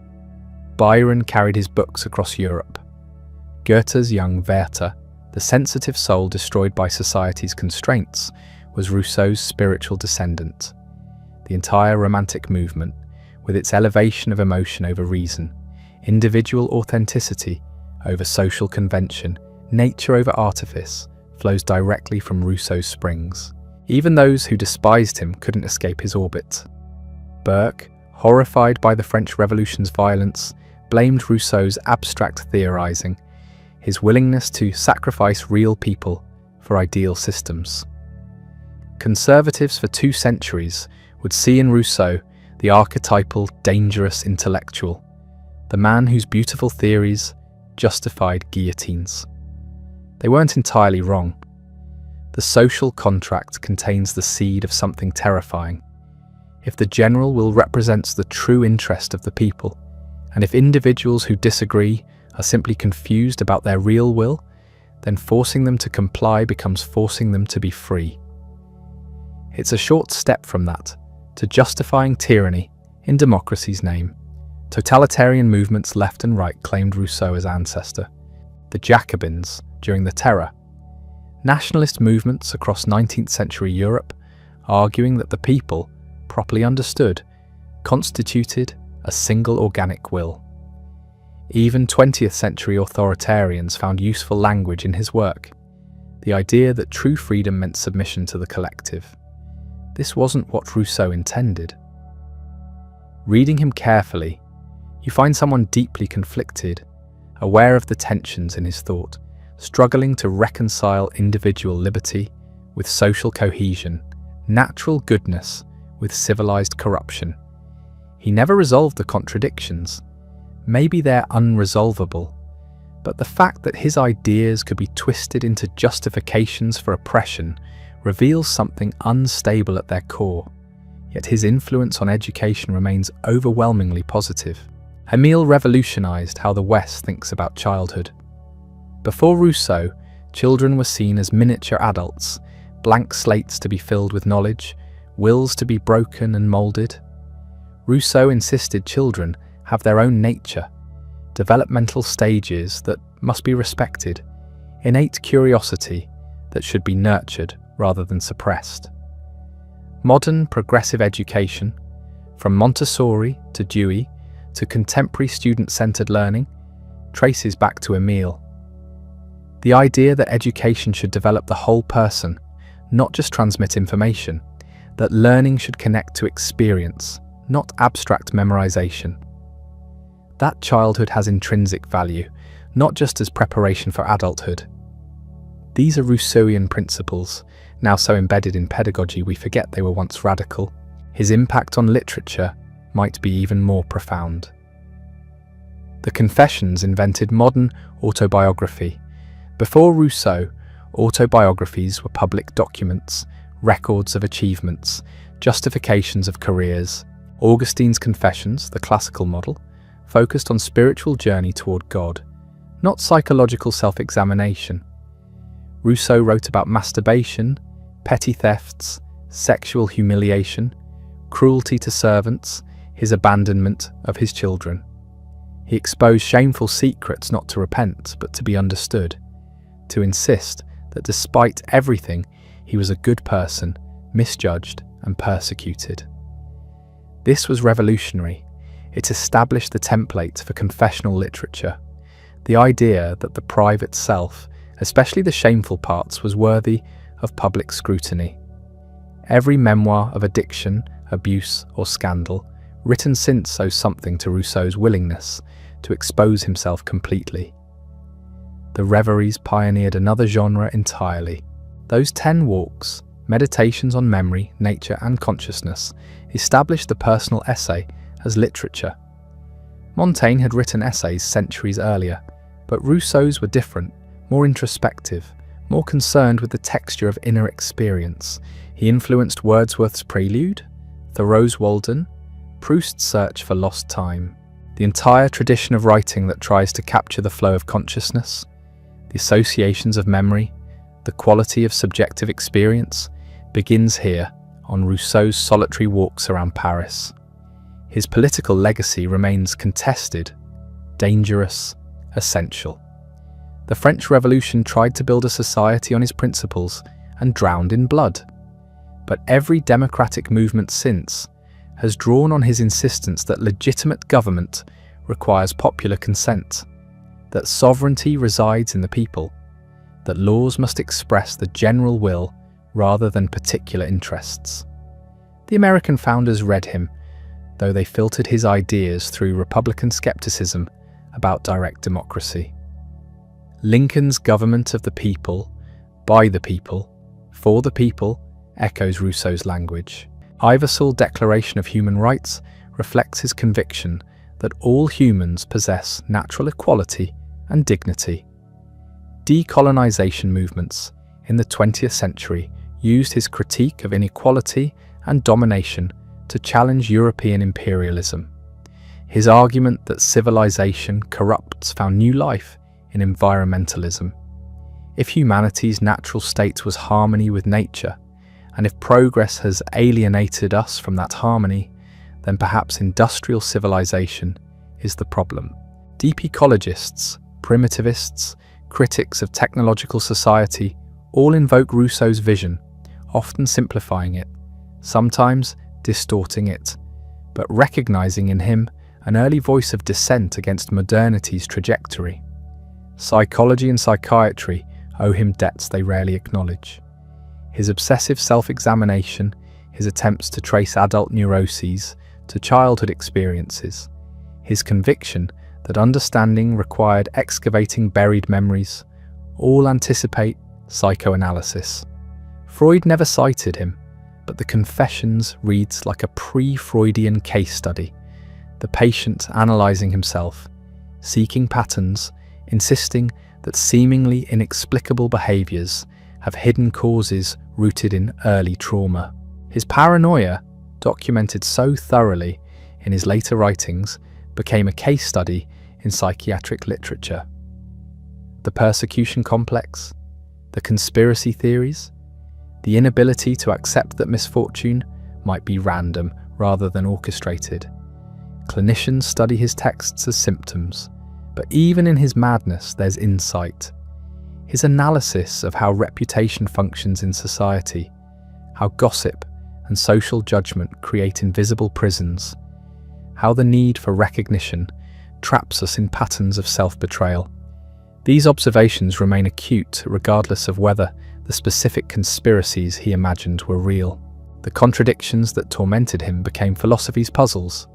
[SPEAKER 1] Byron carried his books across Europe. Goethe's young Werther, the sensitive soul destroyed by society's constraints, was Rousseau's spiritual descendant. The entire Romantic movement, with its elevation of emotion over reason, individual authenticity over social convention, nature over artifice, flows directly from Rousseau's springs. Even those who despised him couldn't escape his orbit. Burke, horrified by the French Revolution's violence, blamed Rousseau's abstract theorizing, his willingness to sacrifice real people for ideal systems. Conservatives for 2 centuries would see in Rousseau the archetypal, dangerous intellectual, the man whose beautiful theories justified guillotines. They weren't entirely wrong. The social contract contains the seed of something terrifying. If the general will represents the true interest of the people, and if individuals who disagree are simply confused about their real will, then forcing them to comply becomes forcing them to be free. It's a short step from that to justifying tyranny in democracy's name. Totalitarian movements left and right claimed Rousseau as ancestor. The Jacobins during the Terror. Nationalist movements across 19th century Europe arguing that the people, properly understood, constituted a single organic will. Even 20th century authoritarians found useful language in his work, the idea that true freedom meant submission to the collective. This wasn't what Rousseau intended. Reading him carefully, you find someone deeply conflicted, aware of the tensions in his thought, struggling to reconcile individual liberty with social cohesion, natural goodness with civilized corruption. He never resolved the contradictions. Maybe they're unresolvable, but the fact that his ideas could be twisted into justifications for oppression reveals something unstable at their core, yet his influence on education remains overwhelmingly positive. Emile revolutionized how the West thinks about childhood. Before Rousseau, children were seen as miniature adults, blank slates to be filled with knowledge, wills to be broken and molded. Rousseau insisted children have their own nature, developmental stages that must be respected, innate curiosity that should be nurtured rather than suppressed. Modern progressive education, from Montessori to Dewey to contemporary student-centered learning, traces back to Emile. The idea that education should develop the whole person, not just transmit information, that learning should connect to experience, not abstract memorization. That childhood has intrinsic value, not just as preparation for adulthood. These are Rousseauian principles, now so embedded in pedagogy we forget they were once radical. His impact on literature might be even more profound. The Confessions invented modern autobiography. Before Rousseau, autobiographies were public documents, records of achievements, justifications of careers. Augustine's Confessions, the classical model, focused on spiritual journey toward God, not psychological self-examination. Rousseau wrote about masturbation, petty thefts, sexual humiliation, cruelty to servants, his abandonment of his children. He exposed shameful secrets not to repent, but to be understood, to insist that despite everything, he was a good person, misjudged and persecuted. This was revolutionary. It established the template for confessional literature, the idea that the private self, especially the shameful parts, was worthy of public scrutiny. Every memoir of addiction, abuse or scandal written since owes something to Rousseau's willingness to expose himself completely. The Reveries pioneered another genre entirely. Those 10 walks, meditations on memory, nature and consciousness, established the personal essay as literature. Montaigne had written essays centuries earlier, but Rousseau's were different, more introspective, more concerned with the texture of inner experience. He influenced Wordsworth's Prelude, Thoreau's Walden, Proust's Search for Lost Time. The entire tradition of writing that tries to capture the flow of consciousness, the associations of memory, the quality of subjective experience, begins here on Rousseau's solitary walks around Paris. His political legacy remains contested, dangerous, essential. The French Revolution tried to build a society on his principles and drowned in blood. But every democratic movement since has drawn on his insistence that legitimate government requires popular consent, that sovereignty resides in the people, that laws must express the general will rather than particular interests. The American founders read him, though they filtered his ideas through Republican skepticism about direct democracy. Lincoln's government of the people, by the people, for the people, echoes Rousseau's language. Iversall's Declaration of Human Rights reflects his conviction that all humans possess natural equality and dignity. Decolonization movements in the 20th century used his critique of inequality and domination to challenge European imperialism. His argument that civilization corrupts found new life in environmentalism. If humanity's natural state was harmony with nature, and if progress has alienated us from that harmony, then perhaps industrial civilization is the problem. Deep ecologists, primitivists, critics of technological society all invoke Rousseau's vision, often simplifying it, sometimes distorting it, but recognizing in him an early voice of dissent against modernity's trajectory. Psychology and psychiatry owe him debts they rarely acknowledge. His obsessive self-examination, his attempts to trace adult neuroses to childhood experiences, his conviction that understanding required excavating buried memories, all anticipate psychoanalysis. Freud never cited him, but the Confessions reads like a pre-Freudian case study, the patient analysing himself, seeking patterns, insisting that seemingly inexplicable behaviours have hidden causes rooted in early trauma. His paranoia, documented so thoroughly in his later writings, became a case study in psychiatric literature. The persecution complex, the conspiracy theories, the inability to accept that misfortune might be random rather than orchestrated. Clinicians study his texts as symptoms, but even in his madness there's insight. His analysis of how reputation functions in society, how gossip and social judgment create invisible prisons, how the need for recognition traps us in patterns of self-betrayal. These observations remain acute regardless of whether the specific conspiracies he imagined were real. The contradictions that tormented him became philosophy's puzzles.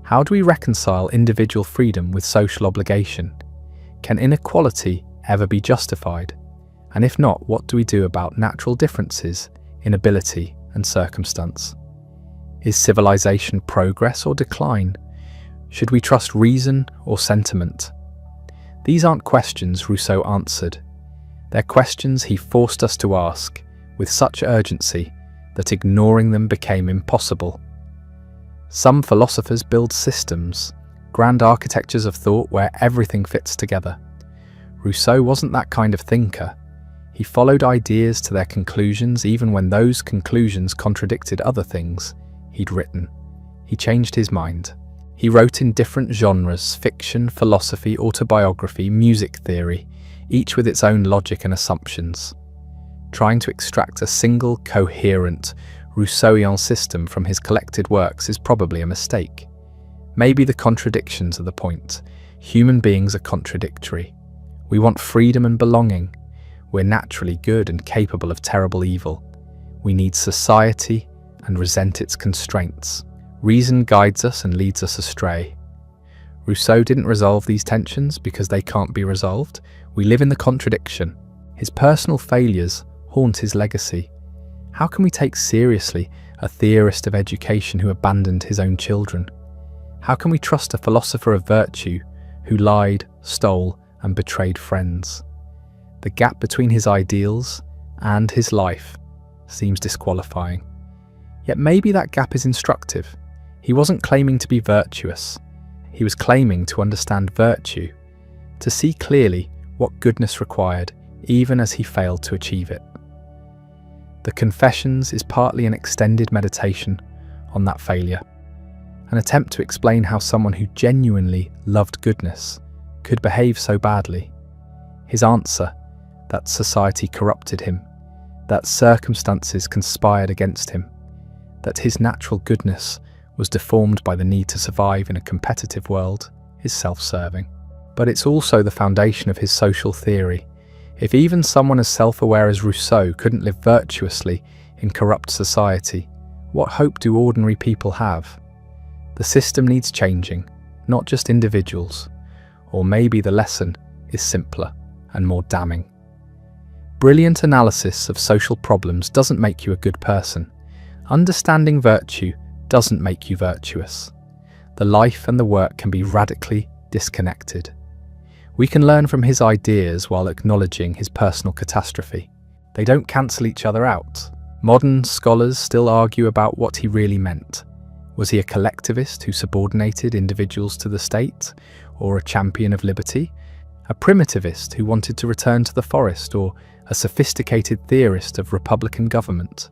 [SPEAKER 1] How do we reconcile individual freedom with social obligation? Can inequality ever be justified? And if not, what do we do about natural differences in ability and circumstance? Is civilization progress or decline? Should we trust reason or sentiment? These aren't questions Rousseau answered. They're questions he forced us to ask with such urgency that ignoring them became impossible. Some philosophers build systems, grand architectures of thought where everything fits together. Rousseau wasn't that kind of thinker. He followed ideas to their conclusions even when those conclusions contradicted other things he'd written. He changed his mind. He wrote in different genres: fiction, philosophy, autobiography, music theory, each with its own logic and assumptions. Trying to extract a single, coherent, Rousseauian system from his collected works is probably a mistake. Maybe the contradictions are the point. Human beings are contradictory. We want freedom and belonging. We're naturally good and capable of terrible evil. We need society and resent its constraints. Reason guides us and leads us astray. Rousseau didn't resolve these tensions because they can't be resolved. We live in the contradiction. His personal failures haunt his legacy. How can we take seriously a theorist of education who abandoned his own children? How can we trust a philosopher of virtue who lied, stole, and betrayed friends? The gap between his ideals and his life seems disqualifying. Yet maybe that gap is instructive. He wasn't claiming to be virtuous. He was claiming to understand virtue, to see clearly what goodness required, even as he failed to achieve it. The Confessions is partly an extended meditation on that failure, an attempt to explain how someone who genuinely loved goodness could behave so badly. His answer: that society corrupted him, that circumstances conspired against him, that his natural goodness was deformed by the need to survive in a competitive world, is self-serving. But it's also the foundation of his social theory. If even someone as self-aware as Rousseau couldn't live virtuously in corrupt society, what hope do ordinary people have? The system needs changing, not just individuals. Or maybe the lesson is simpler and more damning. Brilliant analysis of social problems doesn't make you a good person. Understanding virtue doesn't make you virtuous. The life and the work can be radically disconnected. We can learn from his ideas while acknowledging his personal catastrophe. They don't cancel each other out. Modern scholars still argue about what he really meant. Was he a collectivist who subordinated individuals to the state, or a champion of liberty? A primitivist who wanted to return to the forest, or a sophisticated theorist of republican government?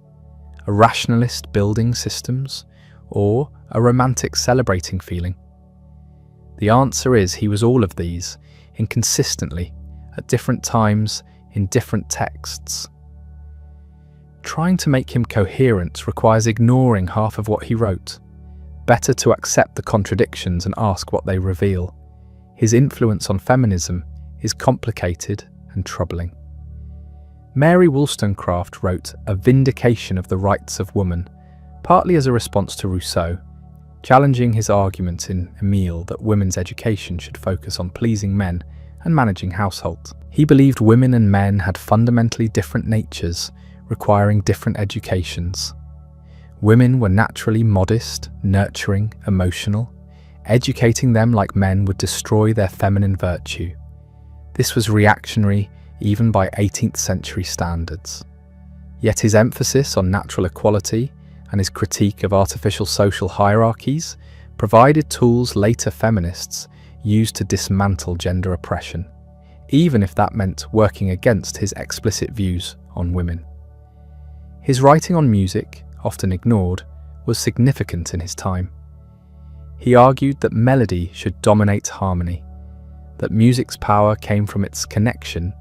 [SPEAKER 1] A rationalist building systems, or a romantic celebrating feeling? The answer is he was all of these, inconsistently, at different times, in different texts. Trying to make him coherent requires ignoring half of what he wrote. Better to accept the contradictions and ask what they reveal. His influence on feminism is complicated and troubling. Mary Wollstonecraft wrote A Vindication of the Rights of Woman, partly as a response to Rousseau, challenging his argument in Emile that women's education should focus on pleasing men and managing households. He believed women and men had fundamentally different natures, requiring different educations. Women were naturally modest, nurturing, emotional. Educating them like men would destroy their feminine virtue. This was reactionary even by 18th century standards. Yet his emphasis on natural equality and his critique of artificial social hierarchies provided tools later feminists used to dismantle gender oppression, even if that meant working against his explicit views on women. His writing on music, often ignored, was significant in his time. He argued that melody should dominate harmony, that music's power came from its connection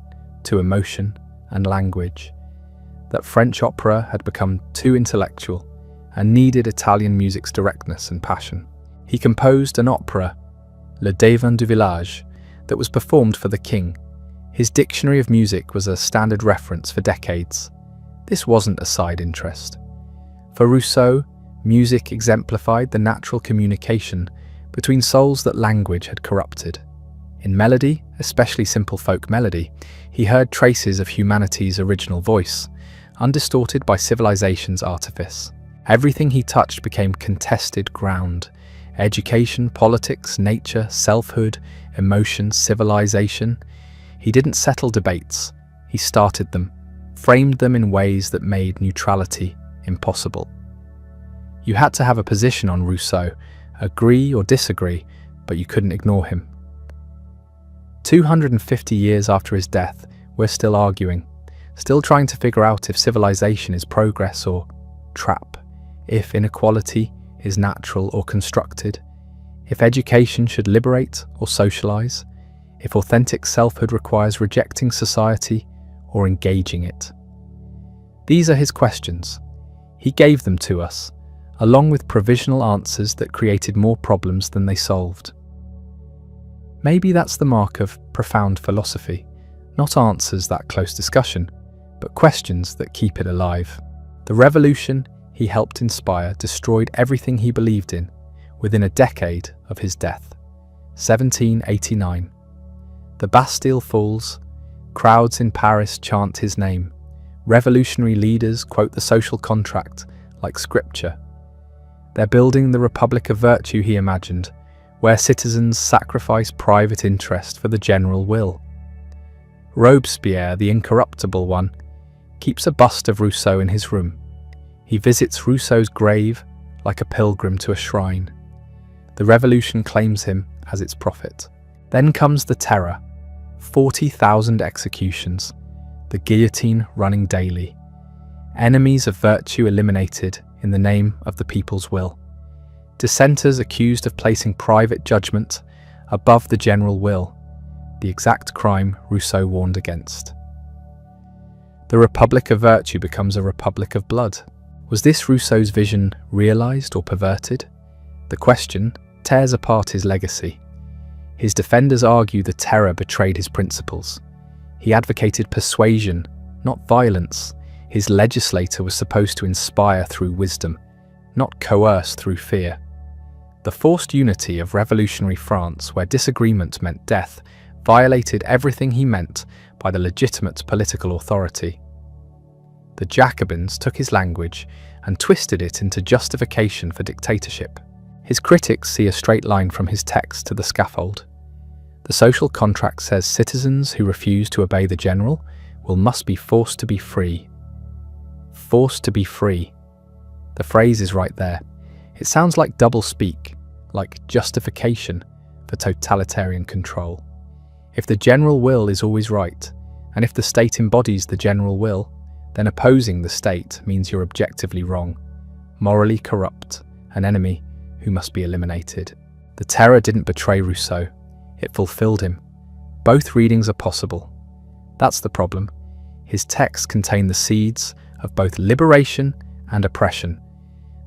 [SPEAKER 1] to emotion and language, that French opera had become too intellectual and needed Italian music's directness and passion. He composed an opera, Le Devin du Village, that was performed for the king. His dictionary of music was a standard reference for decades. This wasn't a side interest. For Rousseau, music exemplified the natural communication between souls that language had corrupted. In melody, especially simple folk melody, he heard traces of humanity's original voice, undistorted by civilization's artifice. Everything he touched became contested ground. Education, politics, nature, selfhood, emotion, civilization. He didn't settle debates, he started them, framed them in ways that made neutrality impossible. You had to have a position on Rousseau, agree or disagree, but you couldn't ignore him. 250 years after his death, we're still arguing, still trying to figure out if civilization is progress or trap, if inequality is natural or constructed, if education should liberate or socialize, if authentic selfhood requires rejecting society or engaging it. These are his questions. He gave them to us, along with provisional answers that created more problems than they solved. Maybe that's the mark of profound philosophy, not answers that close discussion, but questions that keep it alive. The revolution he helped inspire destroyed everything he believed in within a decade of his death. 1789. The Bastille falls, crowds in Paris chant his name, revolutionary leaders quote the social contract like scripture. They're building the republic of virtue he imagined, where citizens sacrifice private interest for the general will. Robespierre, the incorruptible one, keeps a bust of Rousseau in his room. He visits Rousseau's grave like a pilgrim to a shrine. The revolution claims him as its prophet. Then comes the terror, 40,000 executions, the guillotine running daily, enemies of virtue eliminated in the name of the people's will, dissenters accused of placing private judgment above the general will, the exact crime Rousseau warned against. The Republic of Virtue becomes a Republic of Blood. Was this Rousseau's vision realized or perverted? The question tears apart his legacy. His defenders argue the terror betrayed his principles. He advocated persuasion, not violence. His legislator was supposed to inspire through wisdom, not coerce through fear. The forced unity of revolutionary France, where disagreement meant death, violated everything he meant by the legitimate political authority. The Jacobins took his language and twisted it into justification for dictatorship. His critics see a straight line from his text to the scaffold. The social contract says citizens who refuse to obey the general must be forced to be free. Forced to be free. The phrase is right there. It sounds like double-speak, like justification for totalitarian control. If the general will is always right, and if the state embodies the general will, then opposing the state means you're objectively wrong, morally corrupt, an enemy who must be eliminated. The terror didn't betray Rousseau, it fulfilled him. Both readings are possible. That's the problem. His texts contain the seeds of both liberation and oppression.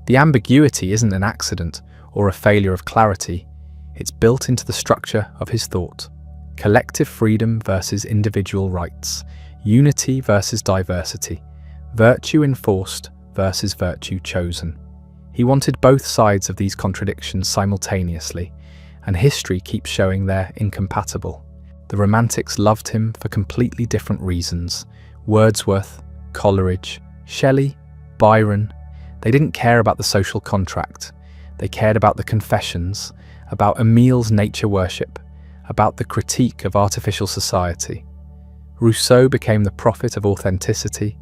[SPEAKER 1] The ambiguity isn't an accident or a failure of clarity, it's built into the structure of his thought. Collective freedom versus individual rights, unity versus diversity, virtue enforced versus virtue chosen. He wanted both sides of these contradictions simultaneously, and history keeps showing they're incompatible. The Romantics loved him for completely different reasons. Wordsworth, Coleridge, Shelley, Byron. They didn't care about the social contract. They cared about the confessions, about Émile's nature worship, about the critique of artificial society. Rousseau became the prophet of authenticity,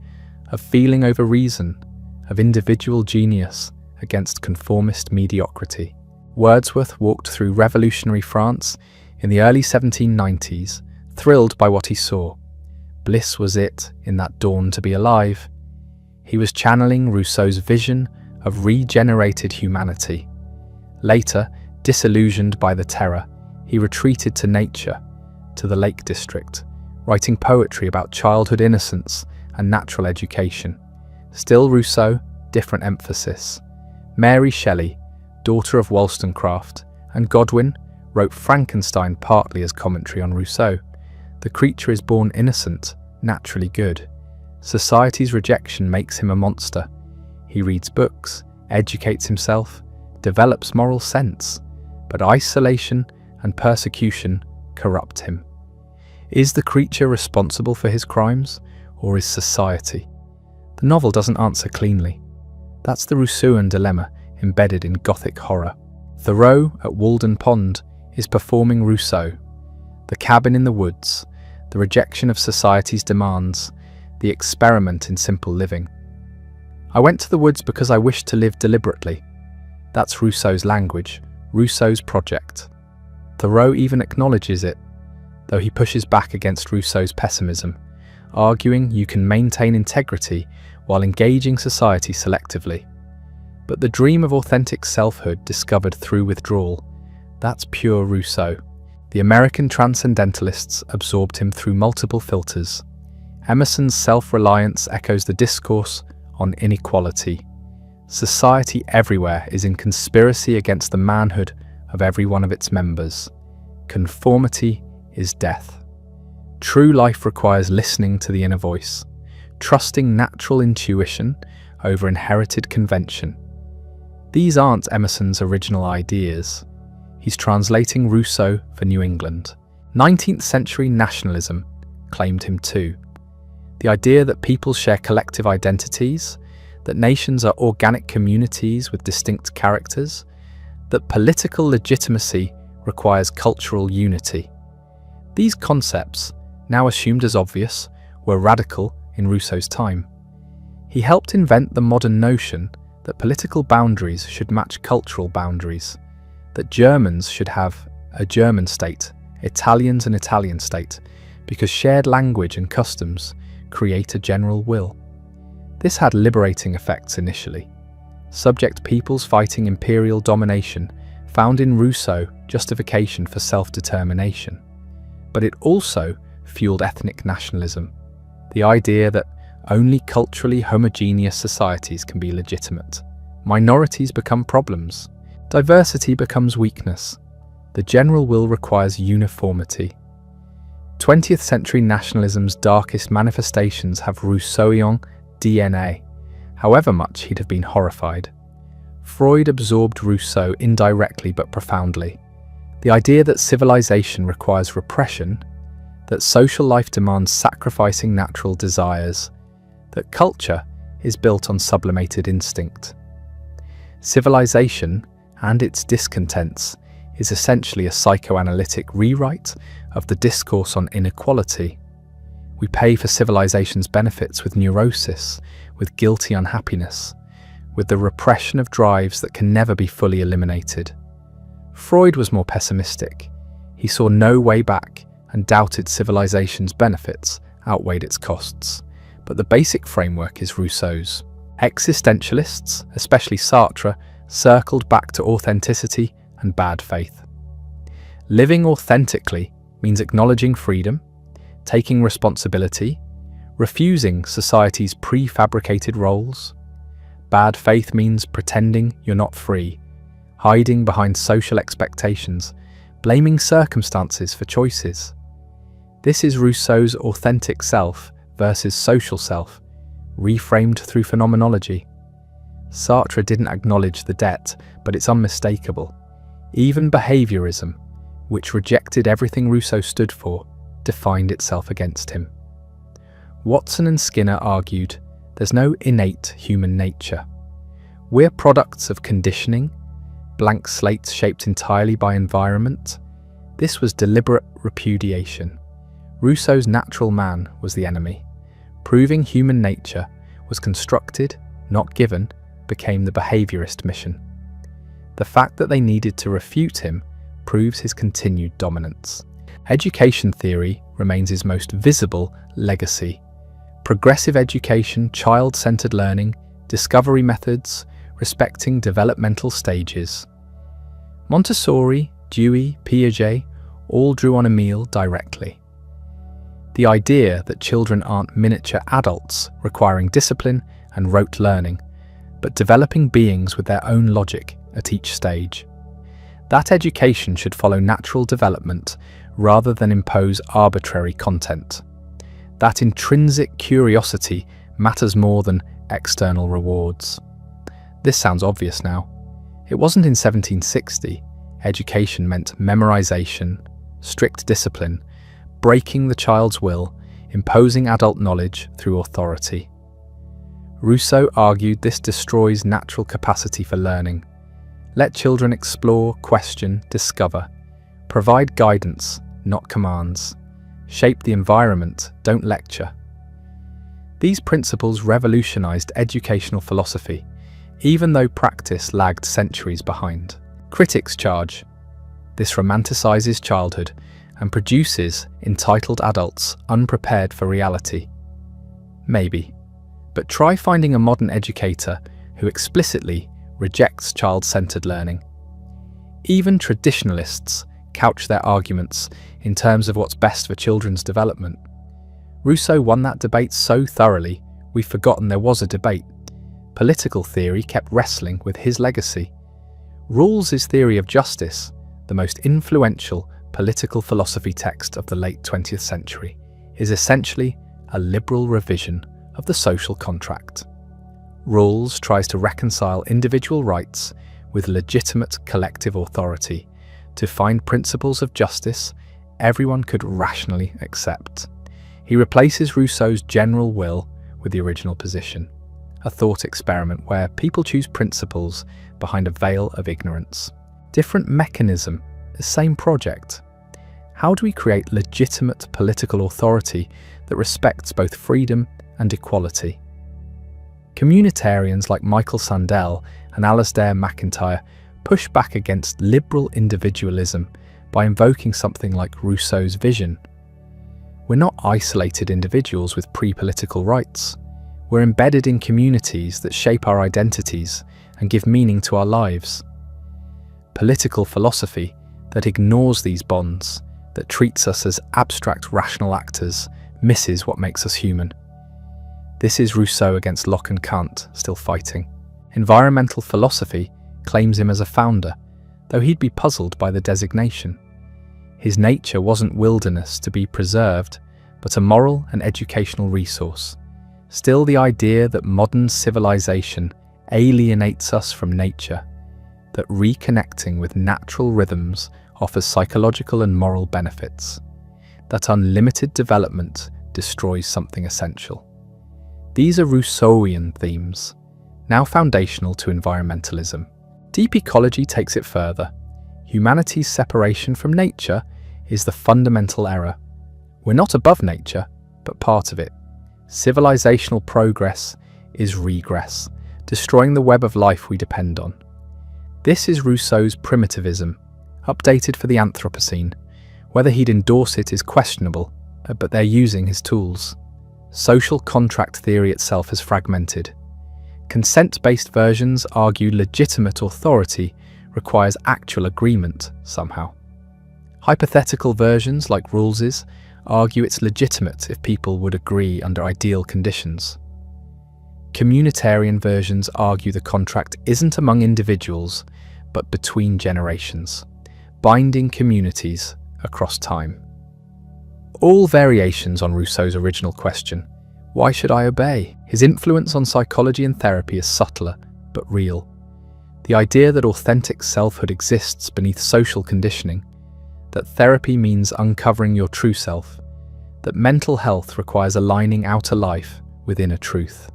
[SPEAKER 1] of feeling over reason, of individual genius against conformist mediocrity. Wordsworth walked through revolutionary France in the early 1790s, thrilled by what he saw. Bliss was it, in that dawn to be alive. He was channeling Rousseau's vision of regenerated humanity. Later, disillusioned by the terror, he retreated to nature, to the Lake District, writing poetry about childhood innocence and natural education. Still Rousseau, different emphasis. Mary Shelley, daughter of Wollstonecraft, and Godwin wrote Frankenstein partly as commentary on Rousseau. The creature is born innocent, naturally good. Society's rejection makes him a monster. He reads books, educates himself, develops moral sense, but isolation and persecution corrupt him. Is the creature responsible for his crimes, or is society? The novel doesn't answer cleanly. That's the Rousseauan dilemma embedded in Gothic horror. Thoreau at Walden Pond is performing Rousseau. The cabin in the woods, the rejection of society's demands, the experiment in simple living. I went to the woods because I wished to live deliberately. That's Rousseau's language, Rousseau's project. Thoreau even acknowledges it, though he pushes back against Rousseau's pessimism, arguing you can maintain integrity while engaging society selectively. But the dream of authentic selfhood discovered through withdrawal, that's pure Rousseau. The American transcendentalists absorbed him through multiple filters. Emerson's self-reliance echoes the discourse on inequality. Society everywhere is in conspiracy against the manhood of every one of its members. Conformity is death. True life requires listening to the inner voice, trusting natural intuition over inherited convention. These aren't Emerson's original ideas. He's translating Rousseau for New England. 19th century nationalism claimed him too. The idea that people share collective identities, that nations are organic communities with distinct characters, that political legitimacy requires cultural unity. These concepts, now assumed as obvious, were radical in Rousseau's time. He helped invent the modern notion that political boundaries should match cultural boundaries, that Germans should have a German state, Italians an Italian state, because shared language and customs create a general will. This had liberating effects initially. Subject peoples fighting imperial domination found in Rousseau justification for self-determination. But it also fueled ethnic nationalism, the idea that only culturally homogeneous societies can be legitimate. Minorities become problems. Diversity becomes weakness. The general will requires uniformity. 20th century nationalism's darkest manifestations have Rousseauian DNA, however much he'd have been horrified. Freud absorbed Rousseau indirectly but profoundly. The idea that civilization requires repression, that social life demands sacrificing natural desires, that culture is built on sublimated instinct. Civilization and its discontents is essentially a psychoanalytic rewrite of the discourse on inequality. We pay for civilization's benefits with neurosis, with guilty unhappiness, with the repression of drives that can never be fully eliminated. Freud was more pessimistic. He saw no way back and doubted civilization's benefits outweighed its costs. But the basic framework is Rousseau's. Existentialists, especially Sartre, circled back to authenticity and bad faith. Living authentically means acknowledging freedom, taking responsibility, refusing society's prefabricated roles. Bad faith means pretending you're not free, hiding behind social expectations, blaming circumstances for choices. This is Rousseau's authentic self versus social self, reframed through phenomenology. Sartre didn't acknowledge the debt, but it's unmistakable. Even behaviorism, which rejected everything Rousseau stood for, defined itself against him. Watson and Skinner argued there's no innate human nature. We're products of conditioning, blank slates shaped entirely by environment. This was deliberate repudiation. Rousseau's natural man was the enemy. Proving human nature was constructed, not given, became the behaviorist mission. The fact that they needed to refute him proves his continued dominance. Education theory remains his most visible legacy. Progressive education, child-centered learning, discovery methods respecting developmental stages. Montessori, Dewey, Piaget all drew on Emile directly. The idea that children aren't miniature adults requiring discipline and rote learning, but developing beings with their own logic at each stage. That education should follow natural development rather than impose arbitrary content. That intrinsic curiosity matters more than external rewards. This sounds obvious now. It wasn't in 1760. Education meant memorization, strict discipline, breaking the child's will, imposing adult knowledge through authority. Rousseau argued this destroys natural capacity for learning. Let children explore, question, discover. Provide guidance, not commands. Shape the environment, don't lecture. These principles revolutionized educational philosophy, even though practice lagged centuries behind. Critics charge this romanticizes childhood and produces entitled adults unprepared for reality. Maybe, but try finding a modern educator who explicitly rejects child-centered learning. Even traditionalists couch their arguments in terms of what's best for children's development. Rousseau won that debate so thoroughly, we've forgotten there was a debate. Political theory kept wrestling with his legacy. Rawls's theory of justice, the most influential political philosophy text of the late 20th century, is essentially a liberal revision of the social contract. Rawls tries to reconcile individual rights with legitimate collective authority to find principles of justice everyone could rationally accept. He replaces Rousseau's general will with the original position, a thought experiment where people choose principles behind a veil of ignorance. Different mechanism, the same project. How do we create legitimate political authority that respects both freedom and equality? Communitarians like Michael Sandel and Alasdair MacIntyre push back against liberal individualism by invoking something like Rousseau's vision. We're not isolated individuals with pre-political rights. We're embedded in communities that shape our identities and give meaning to our lives. Political philosophy that ignores these bonds, that treats us as abstract rational actors, misses what makes us human. This is Rousseau against Locke and Kant, still fighting. Environmental philosophy claims him as a founder, though he'd be puzzled by the designation. His nature wasn't wilderness to be preserved, but a moral and educational resource. Still, the idea that modern civilization alienates us from nature, that reconnecting with natural rhythms offers psychological and moral benefits, that unlimited development destroys something essential. These are Rousseauian themes, now foundational to environmentalism. Deep ecology takes it further. Humanity's separation from nature is the fundamental error. We're not above nature, but part of it. Civilizational progress is regress, destroying the web of life we depend on. This is Rousseau's primitivism, updated for the Anthropocene. Whether he'd endorse it is questionable, but they're using his tools. Social contract theory itself is fragmented. Consent-based versions argue legitimate authority requires actual agreement somehow. Hypothetical versions, like Rawls's, argue it's legitimate if people would agree under ideal conditions. Communitarian versions argue the contract isn't among individuals, but between generations, binding communities across time. All variations on Rousseau's original question, why should I obey? His influence on psychology and therapy is subtler, but real. The idea that authentic selfhood exists beneath social conditioning, that therapy means uncovering your true self, that mental health requires aligning outer life with inner truth.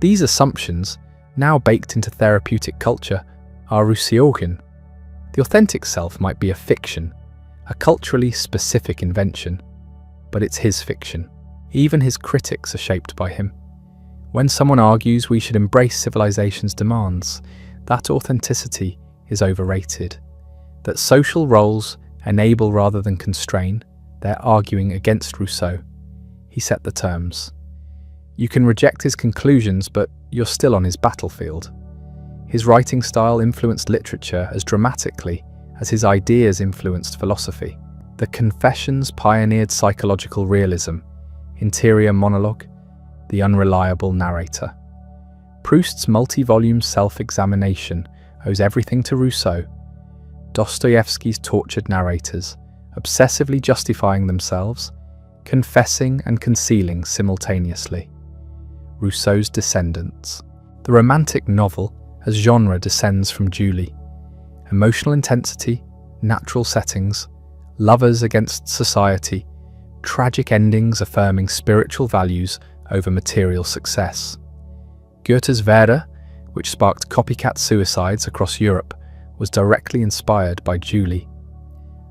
[SPEAKER 1] These assumptions, now baked into therapeutic culture, are Rousseauian. The authentic self might be a fiction, a culturally specific invention, but it's his fiction. Even his critics are shaped by him. When someone argues we should embrace civilization's demands, that authenticity is overrated. That social roles enable rather than constrain, they're arguing against Rousseau. He set the terms. You can reject his conclusions, but you're still on his battlefield. His writing style influenced literature as dramatically as his ideas influenced philosophy. The Confessions pioneered psychological realism, interior monologue, the unreliable narrator. Proust's multi-volume self-examination owes everything to Rousseau. Dostoevsky's tortured narrators, obsessively justifying themselves, confessing and concealing simultaneously. Rousseau's descendants. The romantic novel as genre descends from Julie. Emotional intensity, natural settings, lovers against society, tragic endings affirming spiritual values over material success. Goethe's Werther, which sparked copycat suicides across Europe, was directly inspired by Julie.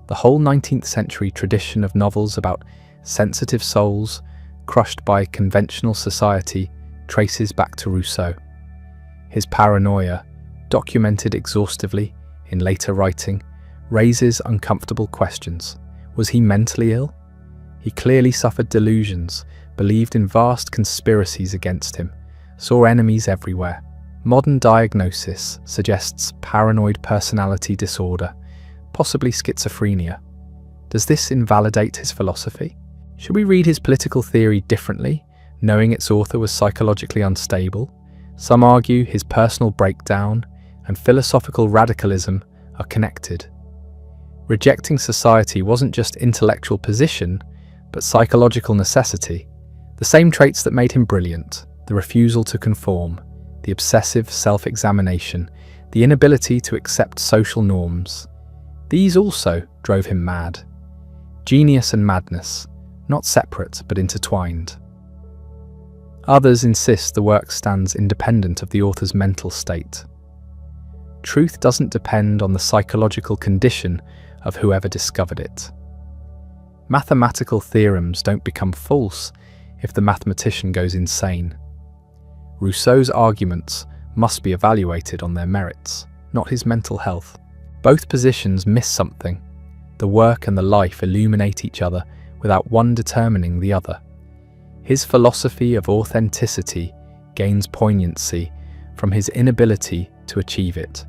[SPEAKER 1] The whole 19th century tradition of novels about sensitive souls crushed by conventional society traces back to Rousseau. His paranoia, documented exhaustively in later writing, raises uncomfortable questions. Was he mentally ill? He clearly suffered delusions, believed in vast conspiracies against him, saw enemies everywhere. Modern diagnosis suggests paranoid personality disorder, possibly schizophrenia. Does this invalidate his philosophy? Should we read his political theory differently, knowing its author was psychologically unstable? Some argue his personal breakdown and philosophical radicalism are connected. Rejecting society wasn't just intellectual position, but psychological necessity. The same traits that made him brilliant, the refusal to conform, the obsessive self-examination, the inability to accept social norms. These also drove him mad. Genius and madness, not separate but intertwined. Others insist the work stands independent of the author's mental state. Truth doesn't depend on the psychological condition of whoever discovered it. Mathematical theorems don't become false if the mathematician goes insane. Rousseau's arguments must be evaluated on their merits, not his mental health. Both positions miss something. The work and the life illuminate each other without one determining the other. His philosophy of authenticity gains poignancy from his inability to achieve it.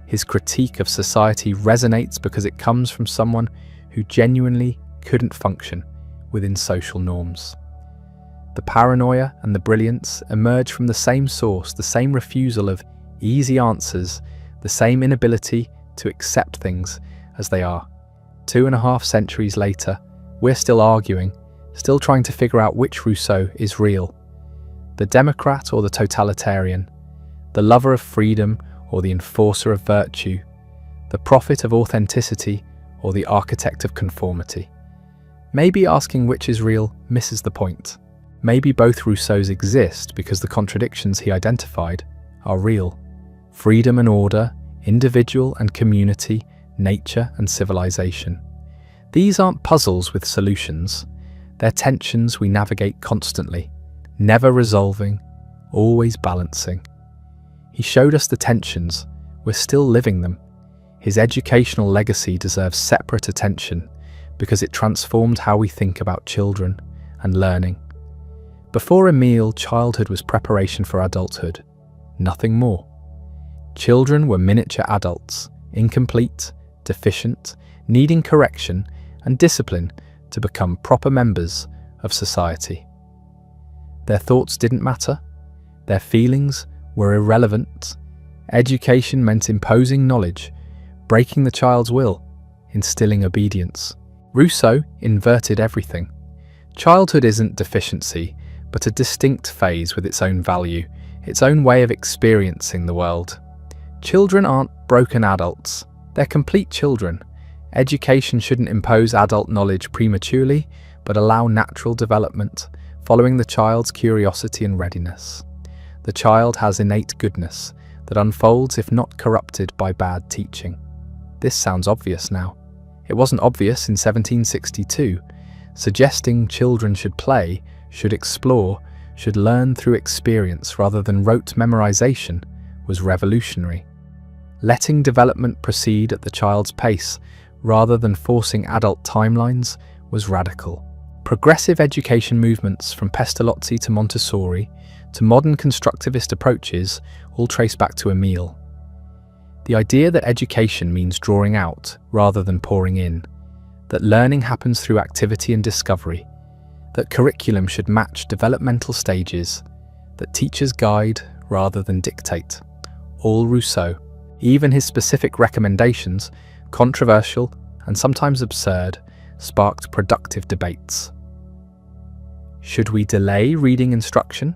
[SPEAKER 1] His critique of society resonates because it comes from someone who genuinely couldn't function within social norms. The paranoia and the brilliance emerge from the same source, the same refusal of easy answers, the same inability to accept things as they are. 2.5 centuries later, we're still arguing, still trying to figure out which Rousseau is real. The democrat or the totalitarian, the lover of freedom or the enforcer of virtue, the prophet of authenticity or the architect of conformity. Maybe asking which is real misses the point. Maybe both Rousseaus exist because the contradictions he identified are real. Freedom and order, individual and community, nature and civilization. These aren't puzzles with solutions. They're tensions we navigate constantly, never resolving, always balancing. He showed us the tensions, we're still living them. His educational legacy deserves separate attention because it transformed how we think about children and learning. Before Emile, childhood was preparation for adulthood, nothing more. Children were miniature adults, incomplete, deficient, needing correction and discipline to become proper members of society. Their thoughts didn't matter, their feelings were irrelevant. Education meant imposing knowledge, breaking the child's will, instilling obedience. Rousseau inverted everything. Childhood isn't deficiency, but a distinct phase with its own value, its own way of experiencing the world. Children aren't broken adults, they're complete children. Education shouldn't impose adult knowledge prematurely, but allow natural development, following the child's curiosity and readiness. The child has innate goodness that unfolds if not corrupted by bad teaching. This sounds obvious now. It wasn't obvious in 1762. Suggesting children should play, should explore, should learn through experience rather than rote memorization was revolutionary. Letting development proceed at the child's pace rather than forcing adult timelines was radical. Progressive education movements from Pestalozzi to Montessori to modern constructivist approaches all trace back to Emile. The idea that education means drawing out rather than pouring in, that learning happens through activity and discovery, that curriculum should match developmental stages, that teachers guide rather than dictate. All Rousseau. Even his specific recommendations, controversial and sometimes absurd, sparked productive debates. Should we delay reading instruction?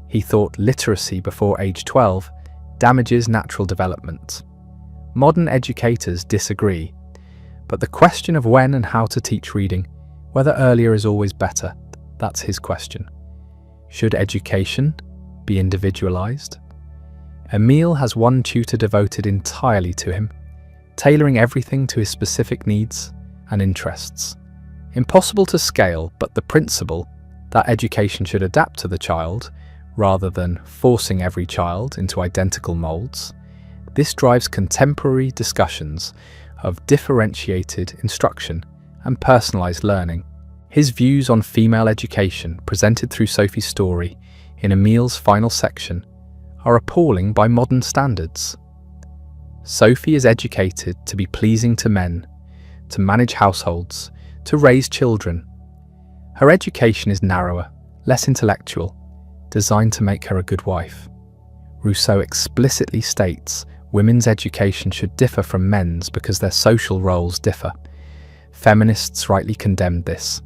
[SPEAKER 1] He thought literacy before age 12 damages natural development. Modern educators disagree, but the question of when and how to teach reading, whether earlier is always better, that's his question. Should education be individualized? Emile has one tutor devoted entirely to him, tailoring everything to his specific needs and interests. Impossible to scale, but the principle that education should adapt to the child rather than forcing every child into identical molds, this drives contemporary discussions of differentiated instruction and personalized learning. His views on female education, presented through Sophie's story in Emile's final section, are appalling by modern standards. Sophie is educated to be pleasing to men, to manage households, to raise children. Her education is narrower, less intellectual, designed to make her a good wife. Rousseau explicitly states women's education should differ from men's because their social roles differ. Feminists rightly condemned this.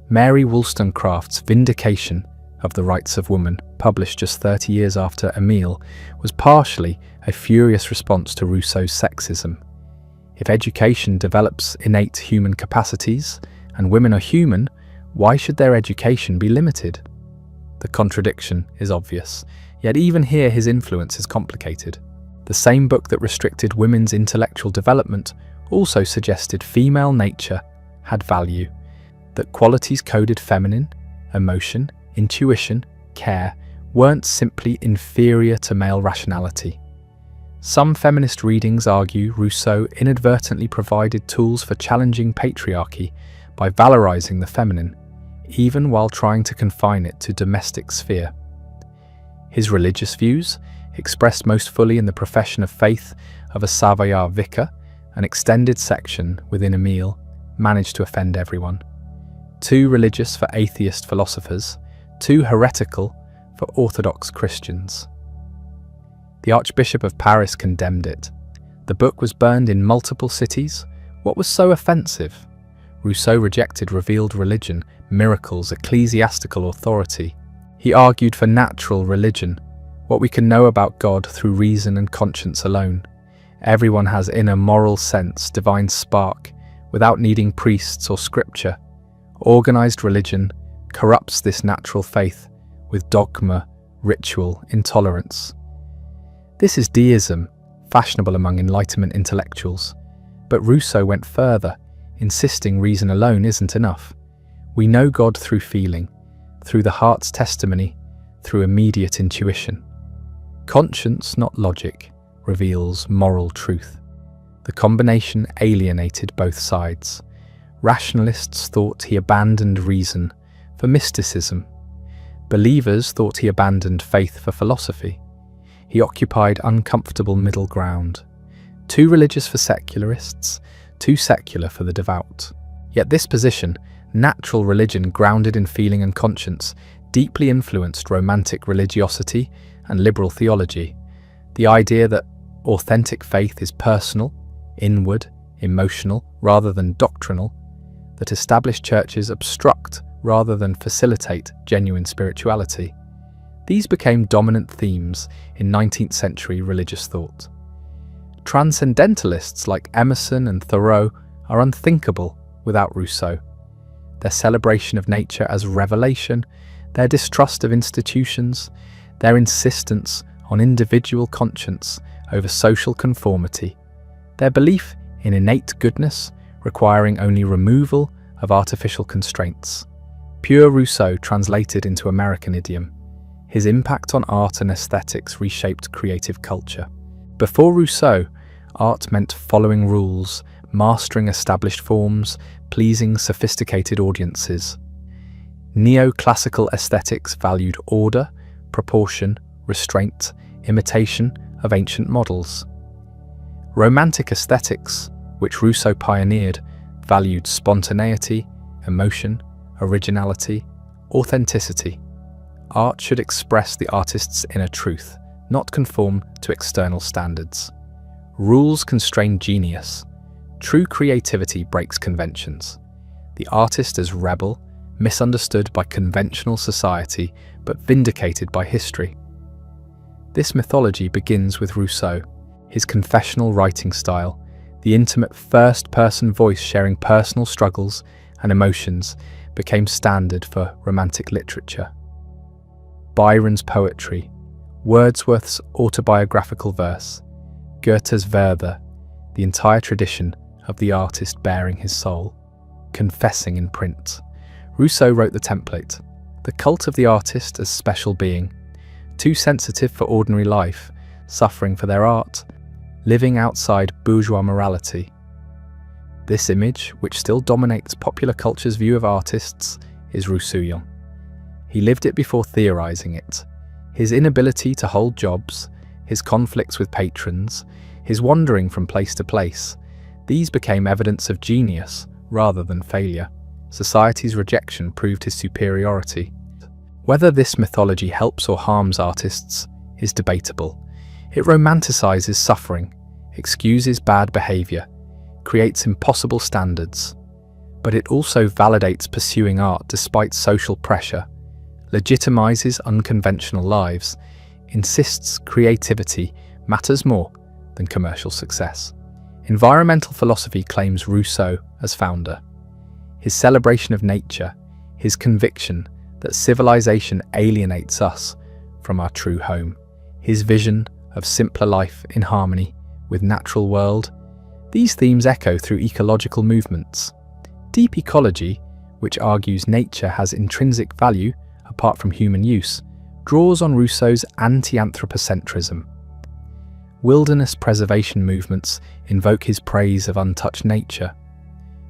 [SPEAKER 1] Mary Wollstonecraft's Vindication of the Rights of Woman, published just 30 years after Emile, was partially a furious response to Rousseau's sexism. If education develops innate human capacities, and women are human, why should their education be limited? The contradiction is obvious, yet even here his influence is complicated. The same book that restricted women's intellectual development also suggested female nature had value, that qualities coded feminine, emotion, intuition, care, weren't simply inferior to male rationality. Some feminist readings argue Rousseau inadvertently provided tools for challenging patriarchy by valorizing the feminine, even while trying to confine it to domestic sphere. His religious views, expressed most fully in the profession of faith of a Savoyard vicar, an extended section within Emile, managed to offend everyone. Too religious for atheist philosophers, too heretical for Orthodox Christians. The Archbishop of Paris condemned it. The book was burned in multiple cities. What was so offensive? Rousseau rejected revealed religion, miracles, ecclesiastical authority. He argued for natural religion, what we can know about God through reason and conscience alone. Everyone has inner moral sense, divine spark, without needing priests or scripture. Organized religion corrupts this natural faith with dogma, ritual, intolerance. This is deism, fashionable among Enlightenment intellectuals. But Rousseau went further, insisting reason alone isn't enough. We know God through feeling, through the heart's testimony, through immediate intuition. Conscience, not logic, reveals moral truth. The combination alienated both sides. Rationalists thought he abandoned reason for mysticism. Believers thought he abandoned faith for philosophy. He occupied uncomfortable middle ground. Too religious for secularists, too secular for the devout. Yet this position, natural religion grounded in feeling and conscience, deeply influenced romantic religiosity and liberal theology. The idea that authentic faith is personal, inward, emotional, rather than doctrinal, that established churches obstruct rather than facilitate genuine spirituality. These became dominant themes in 19th century religious thought. Transcendentalists like Emerson and Thoreau are unthinkable without Rousseau. Their celebration of nature as revelation, their distrust of institutions, their insistence on individual conscience over social conformity, their belief in innate goodness requiring only removal of artificial constraints. Pure Rousseau translated into American idiom. His impact on art and aesthetics reshaped creative culture. Before Rousseau, art meant following rules, mastering established forms, pleasing sophisticated audiences. Neoclassical aesthetics valued order, proportion, restraint, imitation of ancient models. Romantic aesthetics, which Rousseau pioneered, valued spontaneity, emotion, originality, authenticity. Art should express the artist's inner truth, not conform to external standards. Rules constrain genius. True creativity breaks conventions. The artist as rebel, misunderstood by conventional society, but vindicated by history. This mythology begins with Rousseau, his confessional writing style, the intimate first-person voice sharing personal struggles and emotions became standard for Romantic literature. Byron's poetry, Wordsworth's autobiographical verse, Goethe's Werther, the entire tradition of the artist bearing his soul, confessing in print. Rousseau wrote the template, the cult of the artist as special being, too sensitive for ordinary life, suffering for their art, living outside bourgeois morality. This image, which still dominates popular culture's view of artists, is Rousseauian. He lived it before theorizing it. His inability to hold jobs, his conflicts with patrons, his wandering from place to place, these became evidence of genius rather than failure. Society's rejection proved his superiority. Whether this mythology helps or harms artists is debatable. It romanticizes suffering, excuses bad behavior, creates impossible standards. But it also validates pursuing art despite social pressure, legitimizes unconventional lives, insists creativity matters more than commercial success. Environmental philosophy claims Rousseau as founder. His celebration of nature, his conviction that civilization alienates us from our true home, his vision of simpler life in harmony with natural world, these themes echo through ecological movements. Deep ecology, which argues nature has intrinsic value apart from human use, draws on Rousseau's anti-anthropocentrism. Wilderness preservation movements invoke his praise of untouched nature.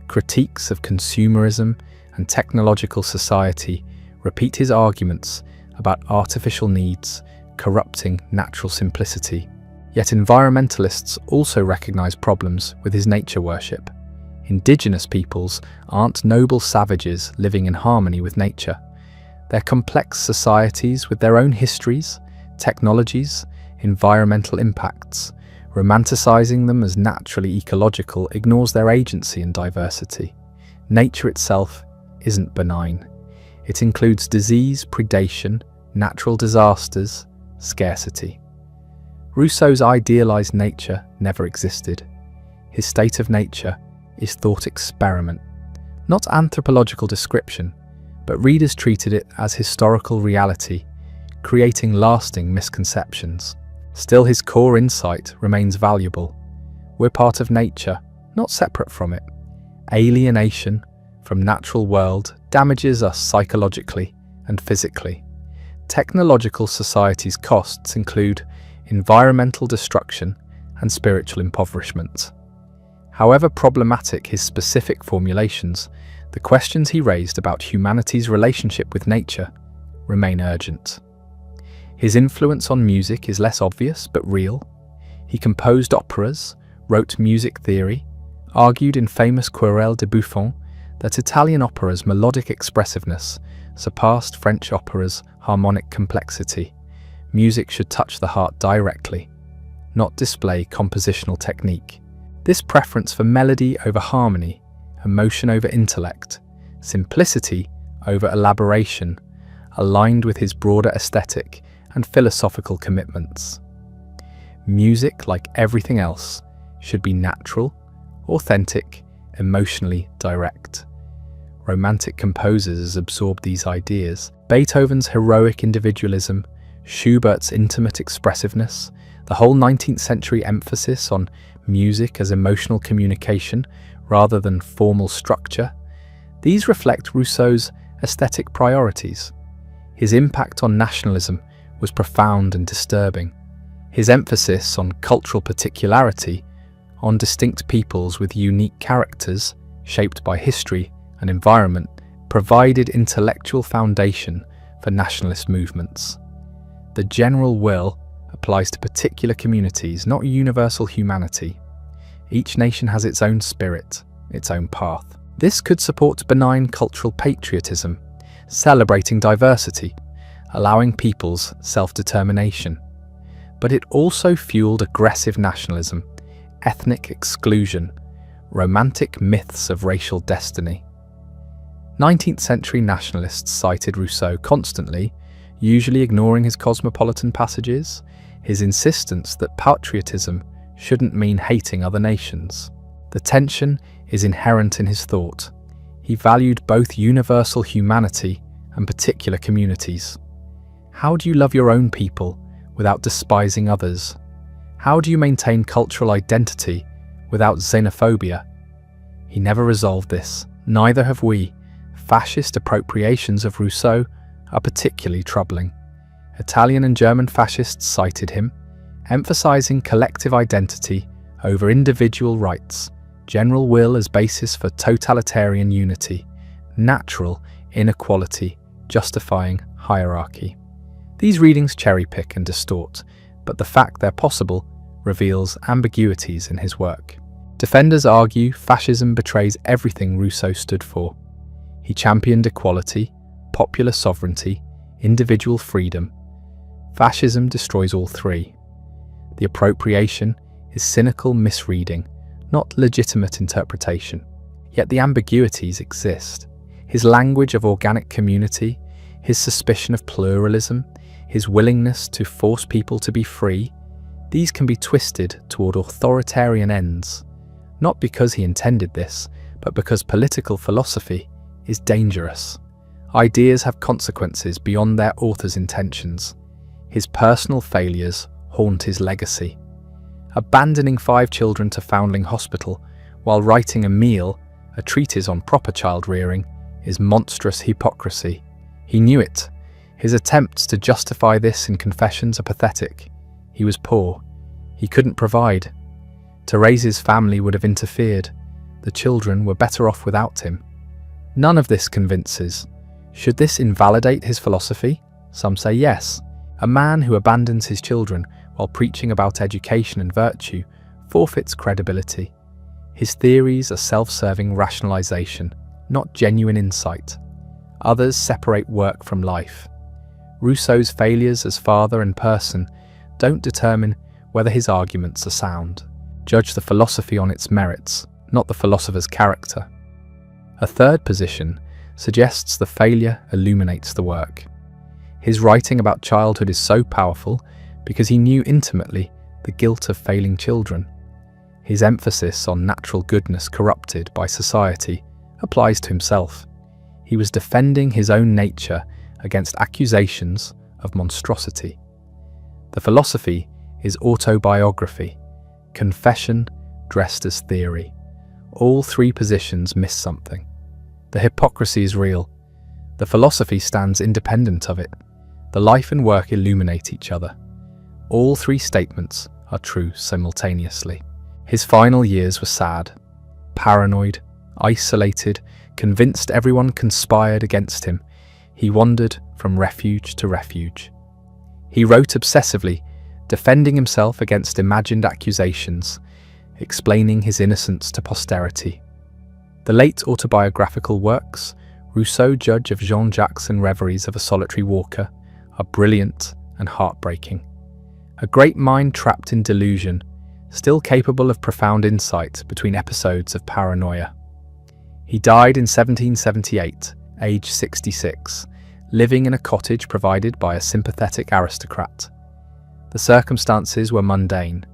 [SPEAKER 1] Critiques of consumerism and technological society repeat his arguments about artificial needs corrupting natural simplicity. Yet environmentalists also recognize problems with his nature worship. Indigenous peoples aren't noble savages living in harmony with nature. They're complex societies with their own histories, technologies, environmental impacts. Romanticizing them as naturally ecological ignores their agency and diversity. Nature itself isn't benign. It includes disease, predation, natural disasters, scarcity. Rousseau's idealized nature never existed. His state of nature is thought experiment, not anthropological description, but readers treated it as historical reality, creating lasting misconceptions. Still, his core insight remains valuable. We're part of nature, not separate from it. Alienation from natural world damages us psychologically and physically. Technological society's costs include environmental destruction and spiritual impoverishment. However problematic his specific formulations, the questions he raised about humanity's relationship with nature remain urgent. His influence on music is less obvious but real. He composed operas, wrote music theory, argued in famous Querelle de Buffon that Italian opera's melodic expressiveness surpassed French opera's harmonic complexity. Music should touch the heart directly, not display compositional technique. This preference for melody over harmony, emotion over intellect, simplicity over elaboration, aligned with his broader aesthetic and philosophical commitments. Music, like everything else, should be natural, authentic, emotionally direct. Romantic composers absorbed these ideas. Beethoven's heroic individualism, Schubert's intimate expressiveness, the whole 19th century emphasis on music as emotional communication rather than formal structure, these reflect Rousseau's aesthetic priorities. His impact on nationalism was profound and disturbing. His emphasis on cultural particularity, on distinct peoples with unique characters shaped by history and environment, provided intellectual foundation for nationalist movements. The general will applies to particular communities, not universal humanity. Each nation has its own spirit, its own path. This could support benign cultural patriotism, celebrating diversity, allowing people's self-determination. But it also fueled aggressive nationalism, ethnic exclusion, romantic myths of racial destiny. 19th century nationalists cited Rousseau constantly, usually ignoring his cosmopolitan passages, his insistence that patriotism shouldn't mean hating other nations. The tension is inherent in his thought. He valued both universal humanity and particular communities. How do you love your own people without despising others? How do you maintain cultural identity without xenophobia? He never resolved this. Neither have we. Fascist appropriations of Rousseau are particularly troubling. Italian and German fascists cited him, emphasizing collective identity over individual rights, general will as basis for totalitarian unity, natural inequality justifying hierarchy. These readings cherry-pick and distort, but the fact they're possible reveals ambiguities in his work. Defenders argue fascism betrays everything Rousseau stood for. He championed equality, popular sovereignty, individual freedom. Fascism destroys all three. The appropriation is cynical misreading, not legitimate interpretation. Yet the ambiguities exist. His language of organic community, his suspicion of pluralism, his willingness to force people to be free, these can be twisted toward authoritarian ends, not because he intended this, but because political philosophy is dangerous. Ideas have consequences beyond their author's intentions. His personal failures haunt his legacy. Abandoning 5 children to Foundling Hospital while writing a treatise on proper child rearing, is monstrous hypocrisy. He knew it. His attempts to justify this in Confessions are pathetic. He was poor. He couldn't provide. To raise his family would have interfered. The children were better off without him. None of this convinces. Should this invalidate his philosophy? Some say yes. A man who abandons his children while preaching about education and virtue forfeits credibility. His theories are self-serving rationalization, not genuine insight. Others separate work from life. Rousseau's failures as father and person don't determine whether his arguments are sound. Judge the philosophy on its merits, not the philosopher's character. A third position suggests the failure illuminates the work. His writing about childhood is so powerful because he knew intimately the guilt of failing children. His emphasis on natural goodness corrupted by society applies to himself. He was defending his own nature against accusations of monstrosity. The philosophy is autobiography, confession dressed as theory. All 3 positions miss something. The hypocrisy is real. The philosophy stands independent of it. The life and work illuminate each other. All 3 statements are true simultaneously. His final years were sad. Paranoid, isolated, convinced everyone conspired against him, he wandered from refuge to refuge. He wrote obsessively, defending himself against imagined accusations, explaining his innocence to posterity. The late autobiographical works, Rousseau, Judge of Jean-Jacques and Reveries of a Solitary Walker, are brilliant and heartbreaking. A great mind trapped in delusion, still capable of profound insight between episodes of paranoia. He died in 1778, aged 66, living in a cottage provided by a sympathetic aristocrat. The circumstances were mundane.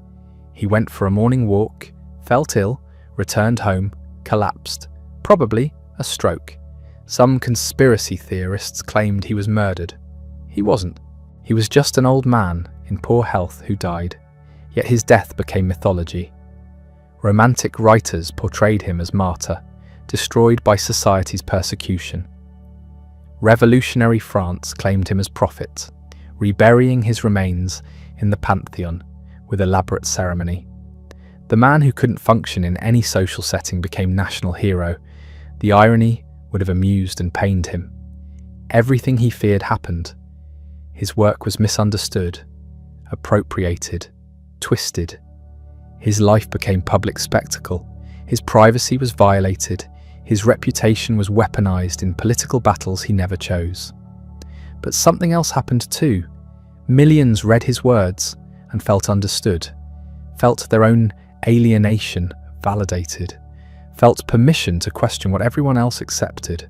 [SPEAKER 1] He went for a morning walk, felt ill, returned home, collapsed, probably a stroke. Some conspiracy theorists claimed he was murdered. He wasn't. He was just an old man in poor health who died, yet his death became mythology. Romantic writers portrayed him as martyr, destroyed by society's persecution. Revolutionary France claimed him as prophet, reburying his remains in the Pantheon with elaborate ceremony. The man who couldn't function in any social setting became national hero. The irony would have amused and pained him. Everything he feared happened. His work was misunderstood, appropriated, twisted. His life became public spectacle. His privacy was violated. His reputation was weaponized in political battles he never chose. But something else happened too. Millions read his words and felt understood, felt their own alienation validated, felt permission to question what everyone else accepted,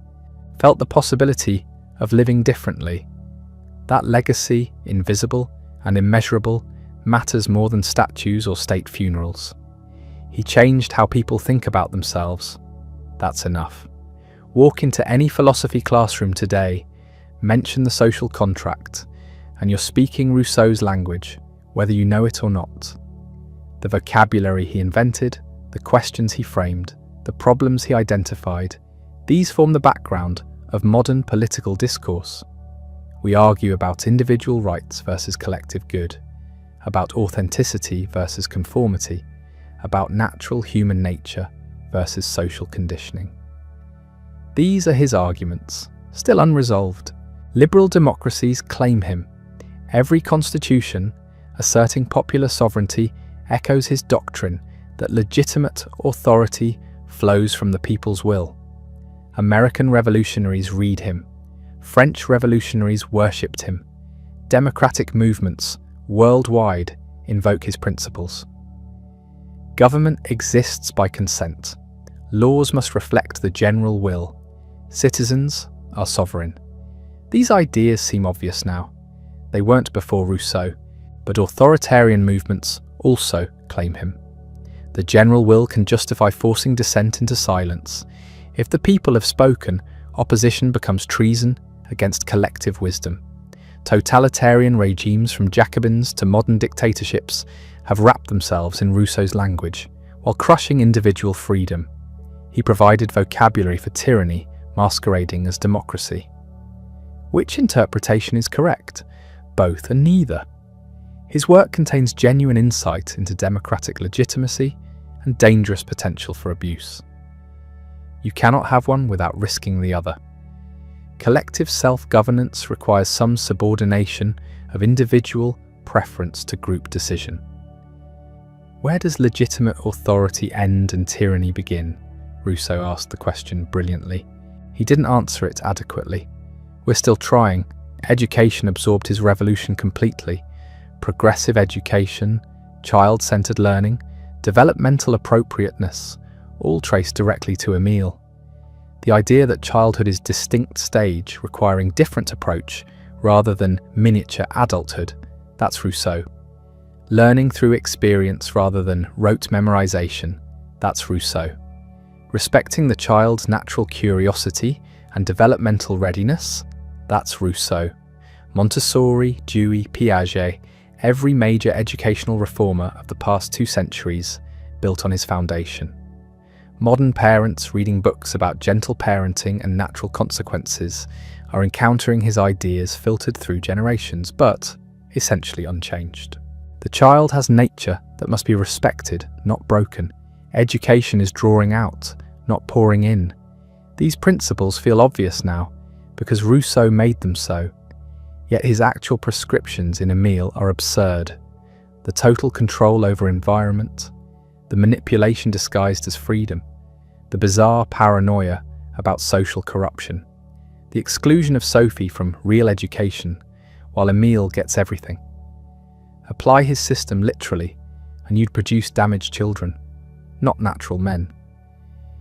[SPEAKER 1] felt the possibility of living differently. That legacy, invisible and immeasurable, matters more than statues or state funerals. He changed how people think about themselves. That's enough. Walk into any philosophy classroom today, mention the social contract, and you're speaking Rousseau's language, whether you know it or not. The vocabulary he invented, the questions he framed, the problems he identified, these form the background of modern political discourse. We argue about individual rights versus collective good, about authenticity versus conformity, about natural human nature versus social conditioning. These are his arguments, still unresolved. Liberal democracies claim him. Every constitution, asserting popular sovereignty, echoes his doctrine that legitimate authority flows from the people's will. American revolutionaries read him. French revolutionaries worshipped him. Democratic movements worldwide invoke his principles. Government exists by consent. Laws must reflect the general will. Citizens are sovereign. These ideas seem obvious now. They weren't before Rousseau, but authoritarian movements also claim him. The general will can justify forcing dissent into silence. If the people have spoken, opposition becomes treason against collective wisdom. Totalitarian regimes from Jacobins to modern dictatorships have wrapped themselves in Rousseau's language, while crushing individual freedom. He provided vocabulary for tyranny masquerading as democracy. Which interpretation is correct? Both and neither. His work contains genuine insight into democratic legitimacy and dangerous potential for abuse. You cannot have one without risking the other. Collective self-governance requires some subordination of individual preference to group decision. Where does legitimate authority end and tyranny begin? Rousseau asked the question brilliantly. He didn't answer it adequately. We're still trying. Education absorbed his revolution completely. Progressive education, child-centered learning, developmental appropriateness, all traced directly to Emile. The idea that childhood is a distinct stage requiring different approach rather than miniature adulthood, that's Rousseau. Learning through experience rather than rote memorization, that's Rousseau. Respecting the child's natural curiosity and developmental readiness, that's Rousseau. Montessori, Dewey, Piaget, every major educational reformer of the past 2 centuries built on his foundation. Modern parents reading books about gentle parenting and natural consequences are encountering his ideas filtered through generations, but essentially unchanged. The child has nature that must be respected, not broken. Education is drawing out, not pouring in. These principles feel obvious now because Rousseau made them so. Yet his actual prescriptions in Emile are absurd. The total control over environment, the manipulation disguised as freedom, the bizarre paranoia about social corruption, the exclusion of Sophie from real education, while Emile gets everything. Apply his system literally, and you'd produce damaged children, not natural men.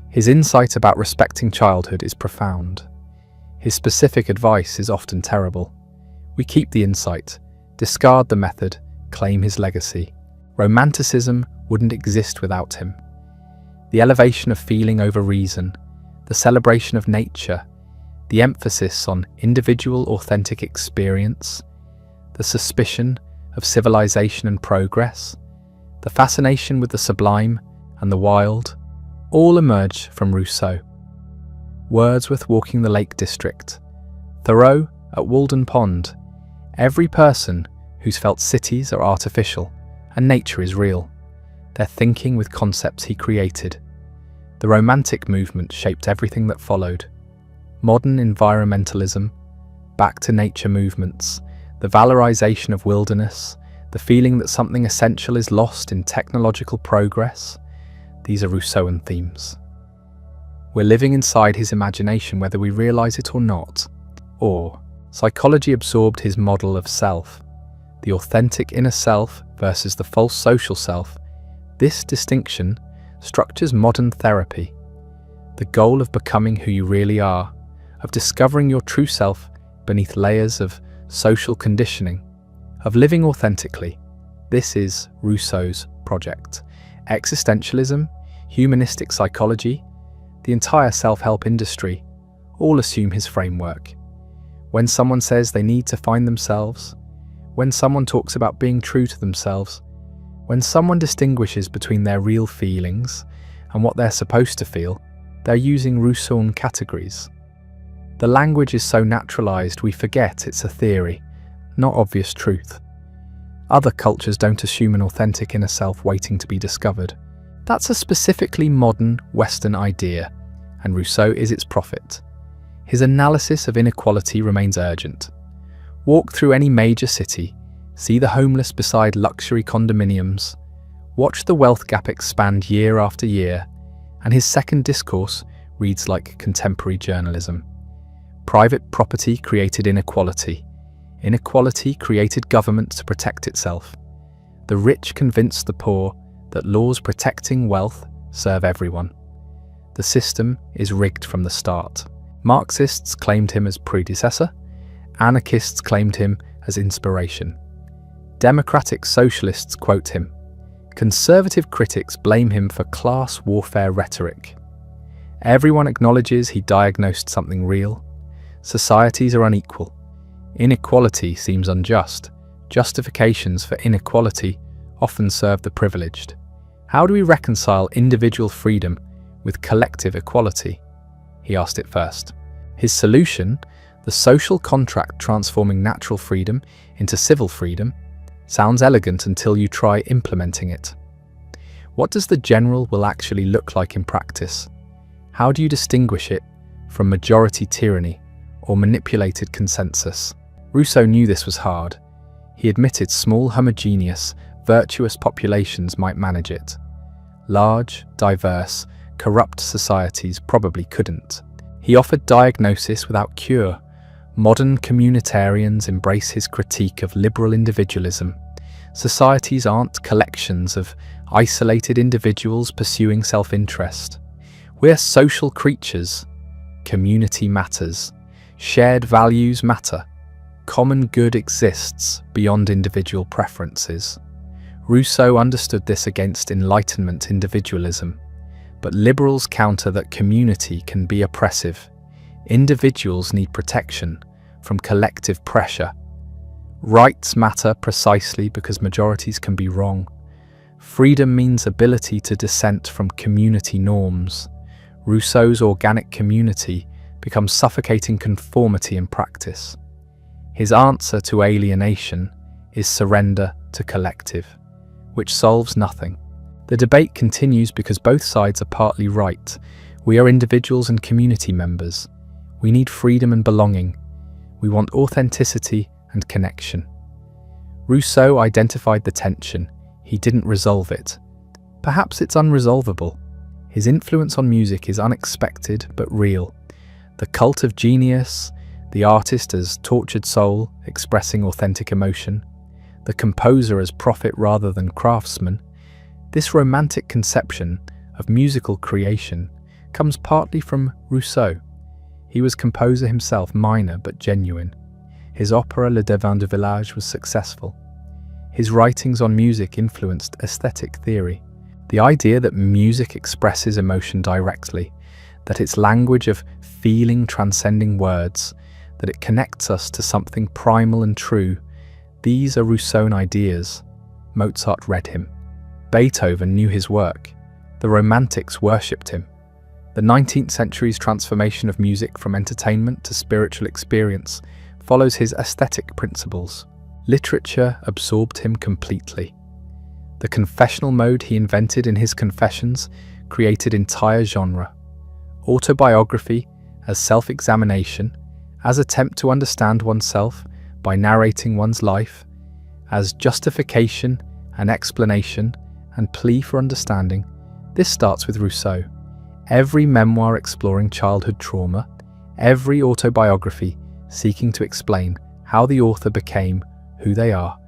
[SPEAKER 1] His insight about respecting childhood is profound. His specific advice is often terrible. We keep the insight, discard the method, claim his legacy. Romanticism wouldn't exist without him. The elevation of feeling over reason, the celebration of nature, the emphasis on individual authentic experience, the suspicion of civilization and progress, the fascination with the sublime and the wild, all emerge from Rousseau. Wordsworth walking the Lake District, Thoreau at Walden Pond, every person who's felt cities are artificial and nature is real. They're thinking with concepts he created. The Romantic movement shaped everything that followed. Modern environmentalism, back to nature movements, the valorization of wilderness, the feeling that something essential is lost in technological progress. These are Rousseauan themes. We're living inside his imagination whether we realize it or not. Or, psychology absorbed his model of self. The authentic inner self versus the false social self. This distinction structures modern therapy. The goal of becoming who you really are, of discovering your true self beneath layers of social conditioning, of living authentically. This is Rousseau's project. Existentialism, humanistic psychology, the entire self-help industry, all assume his framework. When someone says they need to find themselves, when someone talks about being true to themselves, when someone distinguishes between their real feelings and what they're supposed to feel, they're using Rousseauan categories. The language is so naturalized we forget it's a theory, not obvious truth. Other cultures don't assume an authentic inner self waiting to be discovered. That's a specifically modern Western idea, and Rousseau is its prophet. His analysis of inequality remains urgent. Walk through any major city, see the homeless beside luxury condominiums, watch the wealth gap expand year after year, and his second discourse reads like contemporary journalism. Private property created inequality. Inequality created government to protect itself. The rich convinced the poor that laws protecting wealth serve everyone. The system is rigged from the start. Marxists claimed him as predecessor. Anarchists claimed him as inspiration. Democratic socialists quote him. Conservative critics blame him for class warfare rhetoric. Everyone acknowledges he diagnosed something real. Societies are unequal. Inequality seems unjust. Justifications for inequality often serve the privileged. How do we reconcile individual freedom with collective equality? He asked it first. His solution, the social contract transforming natural freedom into civil freedom, sounds elegant until you try implementing it. What does the general will actually look like in practice? How do you distinguish it from majority tyranny or manipulated consensus? Rousseau knew this was hard. He admitted small, homogeneous, virtuous populations might manage it. Large, diverse, corrupt societies probably couldn't. He offered diagnosis without cure. Modern communitarians embrace his critique of liberal individualism. Societies aren't collections of isolated individuals pursuing self-interest. We're social creatures. Community matters. Shared values matter. Common good exists beyond individual preferences. Rousseau understood this against Enlightenment individualism. But liberals counter that community can be oppressive. Individuals need protection from collective pressure. Rights matter precisely because majorities can be wrong. Freedom means ability to dissent from community norms. Rousseau's organic community becomes suffocating conformity in practice. His answer to alienation is surrender to collective, which solves nothing. The debate continues because both sides are partly right. We are individuals and community members. We need freedom and belonging. We want authenticity and connection. Rousseau identified the tension. He didn't resolve it. Perhaps it's unresolvable. His influence on music is unexpected but real. The cult of genius, the artist as tortured soul expressing authentic emotion, the composer as prophet rather than craftsman. This romantic conception of musical creation comes partly from Rousseau. He was composer himself, minor but genuine. His opera Le Devin du Village was successful. His writings on music influenced aesthetic theory. The idea that music expresses emotion directly, that its language of feeling transcending words, that it connects us to something primal and true, these are Rousseauan ideas. Mozart read him. Beethoven knew his work. The Romantics worshipped him. The 19th century's transformation of music from entertainment to spiritual experience follows his aesthetic principles. Literature absorbed him completely. The confessional mode he invented in his Confessions created entire genre. Autobiography as self-examination, as attempt to understand oneself by narrating one's life, as justification and explanation and plea for understanding. This starts with Rousseau. Every memoir exploring childhood trauma, every autobiography seeking to explain how the author became who they are,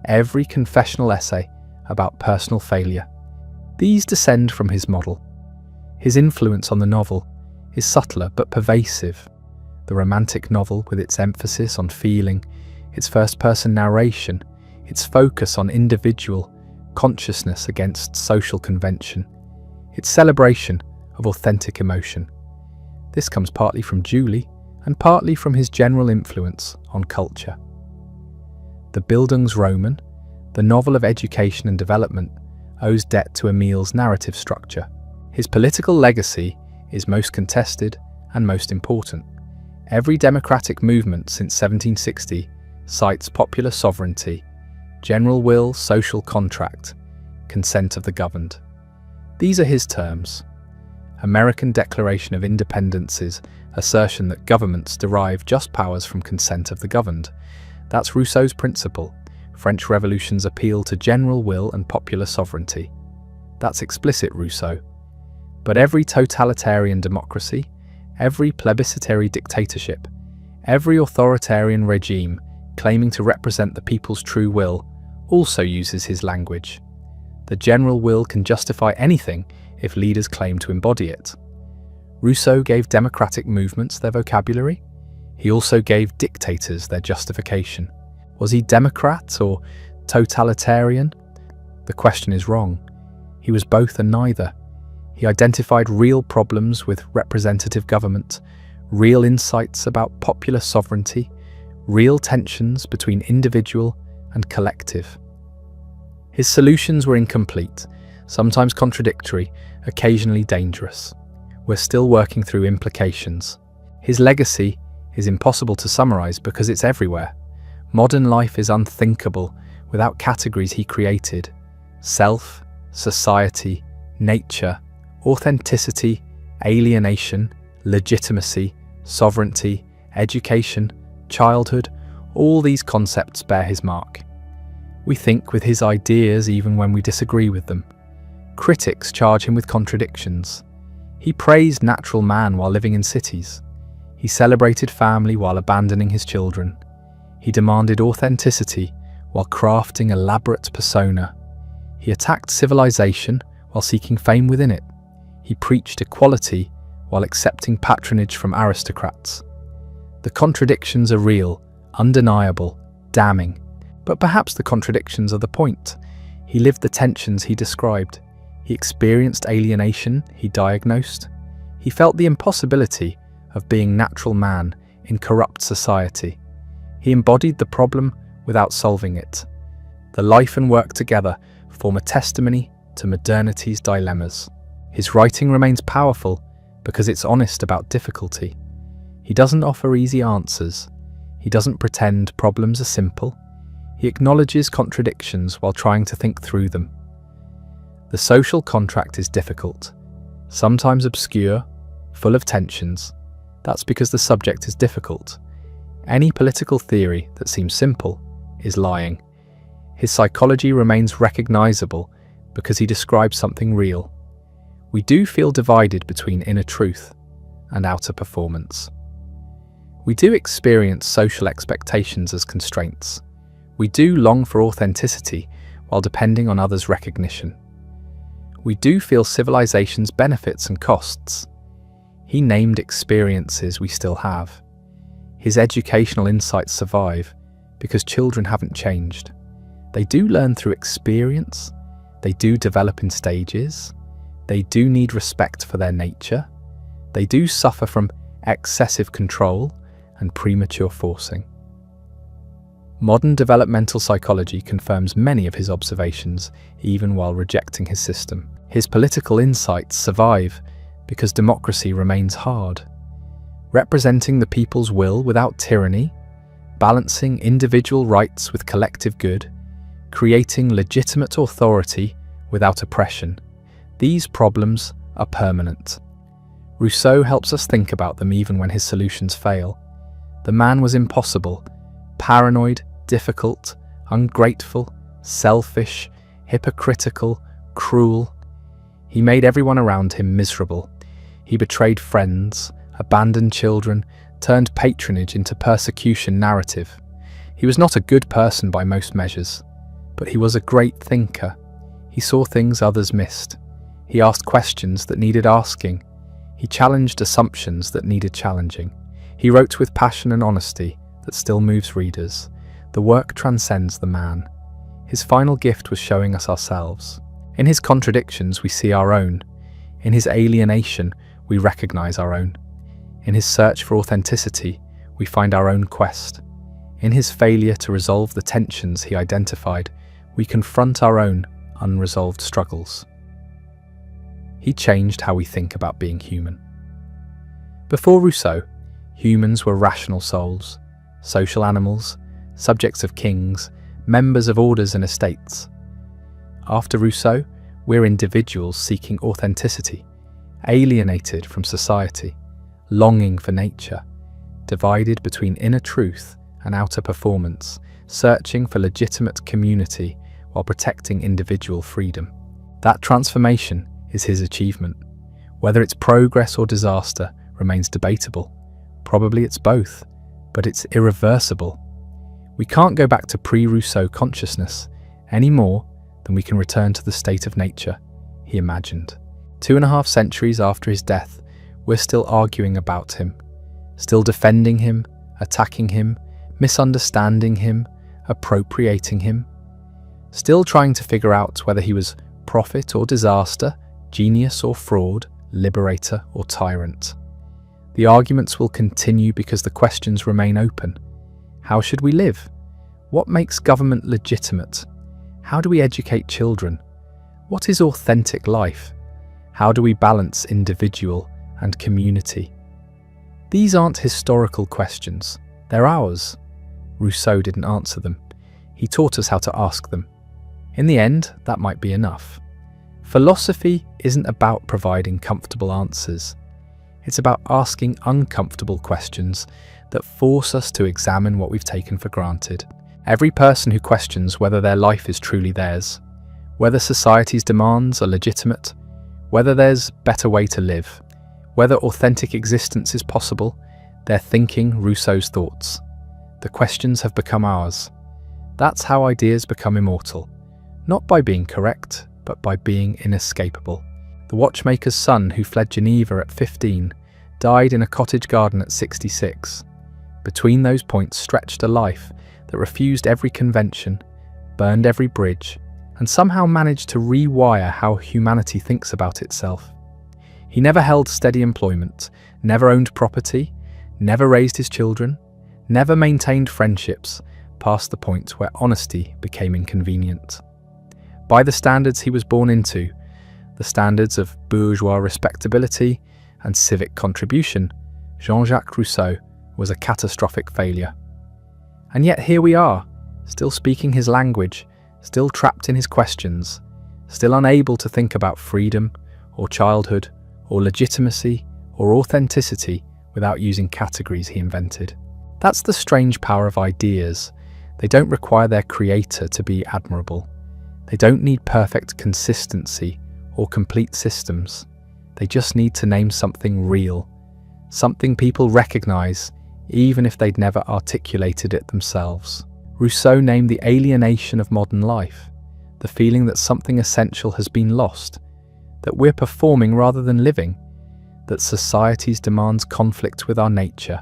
[SPEAKER 1] every confessional essay about personal failure. These descend from his model. His influence on the novel is subtler but pervasive. The romantic novel, with its emphasis on feeling, its first-person narration, its focus on individual consciousness against social convention, its celebration of authentic emotion. This comes partly from Julie and partly from his general influence on culture. The Bildungsroman, the novel of education and development, owes debt to Emil's narrative structure. His political legacy is most contested and most important. Every democratic movement since 1760 cites popular sovereignty, general will, social contract, consent of the governed. These are his terms. American Declaration of Independence's assertion that governments derive just powers from consent of the governed. That's Rousseau's principle. French Revolution's appeal to general will and popular sovereignty. That's explicit Rousseau. But every totalitarian democracy, every plebiscitary dictatorship, every authoritarian regime claiming to represent the people's true will also uses his language. The general will can justify anything if leaders claim to embody it. Rousseau gave democratic movements their vocabulary. He also gave dictators their justification. Was he Democrat or totalitarian? The question is wrong. He was both and neither. He identified real problems with representative government, real insights about popular sovereignty, real tensions between individual and collective. His solutions were incomplete, sometimes contradictory, occasionally dangerous. We're still working through implications. His legacy is impossible to summarize because it's everywhere. Modern life is unthinkable without categories he created: self, society, nature, authenticity, alienation, legitimacy, sovereignty, education, childhood. All these concepts bear his mark. We think with his ideas even when we disagree with them. Critics charge him with contradictions. He praised natural man while living in cities. He celebrated family while abandoning his children. He demanded authenticity while crafting elaborate persona. He attacked civilization while seeking fame within it. He preached equality while accepting patronage from aristocrats. The contradictions are real, undeniable, damning. But perhaps the contradictions are the point. He lived the tensions he described. He experienced alienation he diagnosed. He felt the impossibility of being natural man in corrupt society. He embodied the problem without solving it. The life and work together form a testimony to modernity's dilemmas. His writing remains powerful because it's honest about difficulty. He doesn't offer easy answers. He doesn't pretend problems are simple. He acknowledges contradictions while trying to think through them. The social contract is difficult, sometimes obscure, full of tensions. That's because the subject is difficult. Any political theory that seems simple is lying. His psychology remains recognizable because he describes something real. We do feel divided between inner truth and outer performance. We do experience social expectations as constraints. We do long for authenticity while depending on others' recognition. We do feel civilization's benefits and costs. He named experiences we still have. His educational insights survive because children haven't changed. They do learn through experience. They do develop in stages. They do need respect for their nature. They do suffer from excessive control and premature forcing. Modern developmental psychology confirms many of his observations, even while rejecting his system. His political insights survive because democracy remains hard. Representing the people's will without tyranny, balancing individual rights with collective good, creating legitimate authority without oppression. These problems are permanent. Rousseau helps us think about them even when his solutions fail. The man was impossible, paranoid, difficult, ungrateful, selfish, hypocritical, cruel. He made everyone around him miserable. He betrayed friends, abandoned children, turned patronage into persecution narrative. He was not a good person by most measures, but he was a great thinker. He saw things others missed. He asked questions that needed asking. He challenged assumptions that needed challenging. He wrote with passion and honesty that still moves readers. The work transcends the man. His final gift was showing us ourselves. In his contradictions, we see our own. In his alienation, we recognize our own. In his search for authenticity, we find our own quest. In his failure to resolve the tensions he identified, we confront our own unresolved struggles. He changed how we think about being human. Before Rousseau, humans were rational souls, social animals, subjects of kings, members of orders and estates. After Rousseau, we're individuals seeking authenticity, alienated from society, longing for nature, divided between inner truth and outer performance, searching for legitimate community while protecting individual freedom. That transformation is his achievement. Whether it's progress or disaster remains debatable. Probably it's both, but it's irreversible. We can't go back to pre-Rousseau consciousness any more than we can return to the state of nature he imagined. 2.5 centuries after his death, we're still arguing about him, still defending him, attacking him, misunderstanding him, appropriating him, still trying to figure out whether he was prophet or disaster, genius or fraud, liberator or tyrant. The arguments will continue because the questions remain open. How should we live? What makes government legitimate? How do we educate children? What is authentic life? How do we balance individual and community? These aren't historical questions. They're ours. Rousseau didn't answer them. He taught us how to ask them. In the end, that might be enough. Philosophy isn't about providing comfortable answers. It's about asking uncomfortable questions that force us to examine what we've taken for granted. Every person who questions whether their life is truly theirs, whether society's demands are legitimate, whether there's a better way to live, whether authentic existence is possible, they're thinking Rousseau's thoughts. The questions have become ours. That's how ideas become immortal, not by being correct, but by being inescapable. The watchmaker's son who fled Geneva at 15 died in a cottage garden at 66. Between those points stretched a life that refused every convention, burned every bridge, and somehow managed to rewire how humanity thinks about itself. He never held steady employment, never owned property, never raised his children, never maintained friendships past the point where honesty became inconvenient. By the standards he was born into, the standards of bourgeois respectability and civic contribution, Jean-Jacques Rousseau was a catastrophic failure. And yet here we are, still speaking his language, still trapped in his questions, still unable to think about freedom or childhood or legitimacy or authenticity without using categories he invented. That's the strange power of ideas. They don't require their creator to be admirable. They don't need perfect consistency or complete systems. They just need to name something real, something people recognize, even if they'd never articulated it themselves. Rousseau named the alienation of modern life, the feeling that something essential has been lost, that we're performing rather than living, that society's demands conflict with our nature,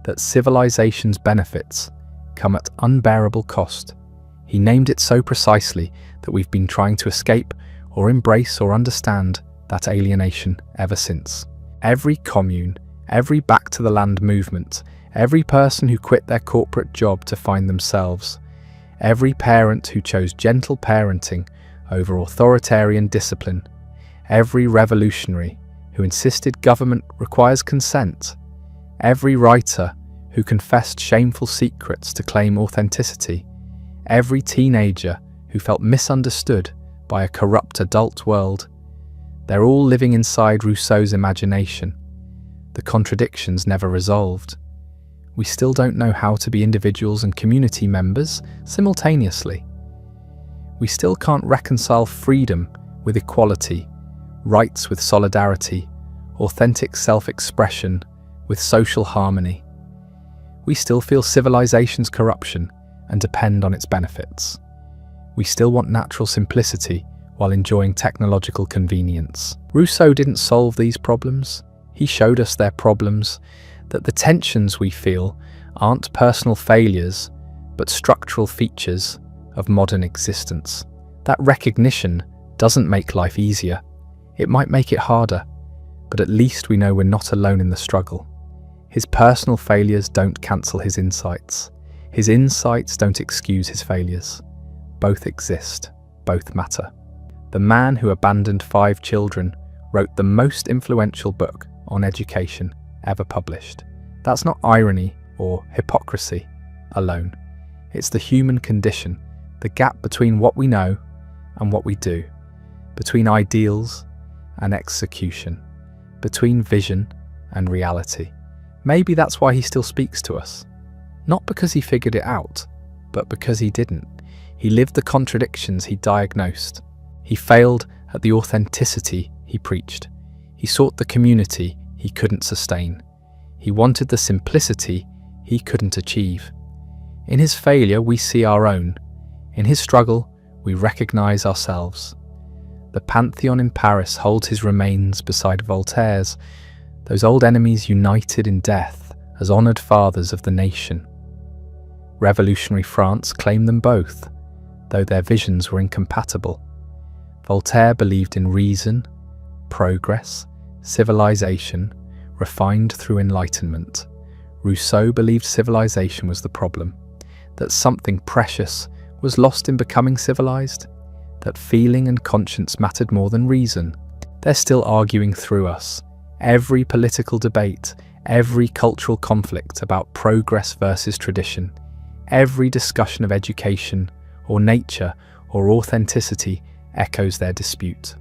[SPEAKER 1] that civilization's benefits come at unbearable cost. He named it so precisely that we've been trying to escape or embrace or understand that alienation ever since. Every commune, every back to the land movement, every person who quit their corporate job to find themselves, every parent who chose gentle parenting over authoritarian discipline, every revolutionary who insisted government requires consent, every writer who confessed shameful secrets to claim authenticity, every teenager who felt misunderstood by a corrupt adult world, they're all living inside Rousseau's imagination. The contradictions never resolved. We still don't know how to be individuals and community members simultaneously. We still can't reconcile freedom with equality, rights with solidarity, authentic self-expression with social harmony. We still feel civilization's corruption and depend on its benefits. We still want natural simplicity while enjoying technological convenience. Rousseau didn't solve these problems. He showed us their problems, that the tensions we feel aren't personal failures, but structural features of modern existence. That recognition doesn't make life easier. It might make it harder, but at least we know we're not alone in the struggle. His personal failures don't cancel his insights. His insights don't excuse his failures. Both exist, both matter. The man who abandoned 5 children wrote the most influential book on education ever published. That's not irony or hypocrisy alone. It's the human condition, the gap between what we know and what we do, between ideals and execution, between vision and reality. Maybe that's why he still speaks to us. Not because he figured it out, but because he didn't. He lived the contradictions he diagnosed. He failed at the authenticity he preached. He sought the community he couldn't sustain. He wanted the simplicity he couldn't achieve. In his failure, we see our own. In his struggle, we recognize ourselves. The Pantheon in Paris holds his remains beside Voltaire's, those old enemies united in death as honored fathers of the nation. Revolutionary France claimed them both, though their visions were incompatible. Voltaire believed in reason, progress, civilization, refined through enlightenment. Rousseau believed civilization was the problem, that something precious was lost in becoming civilized, that feeling and conscience mattered more than reason. They're still arguing through us. Every political debate, every cultural conflict about progress versus tradition, every discussion of education or nature or authenticity echoes their dispute.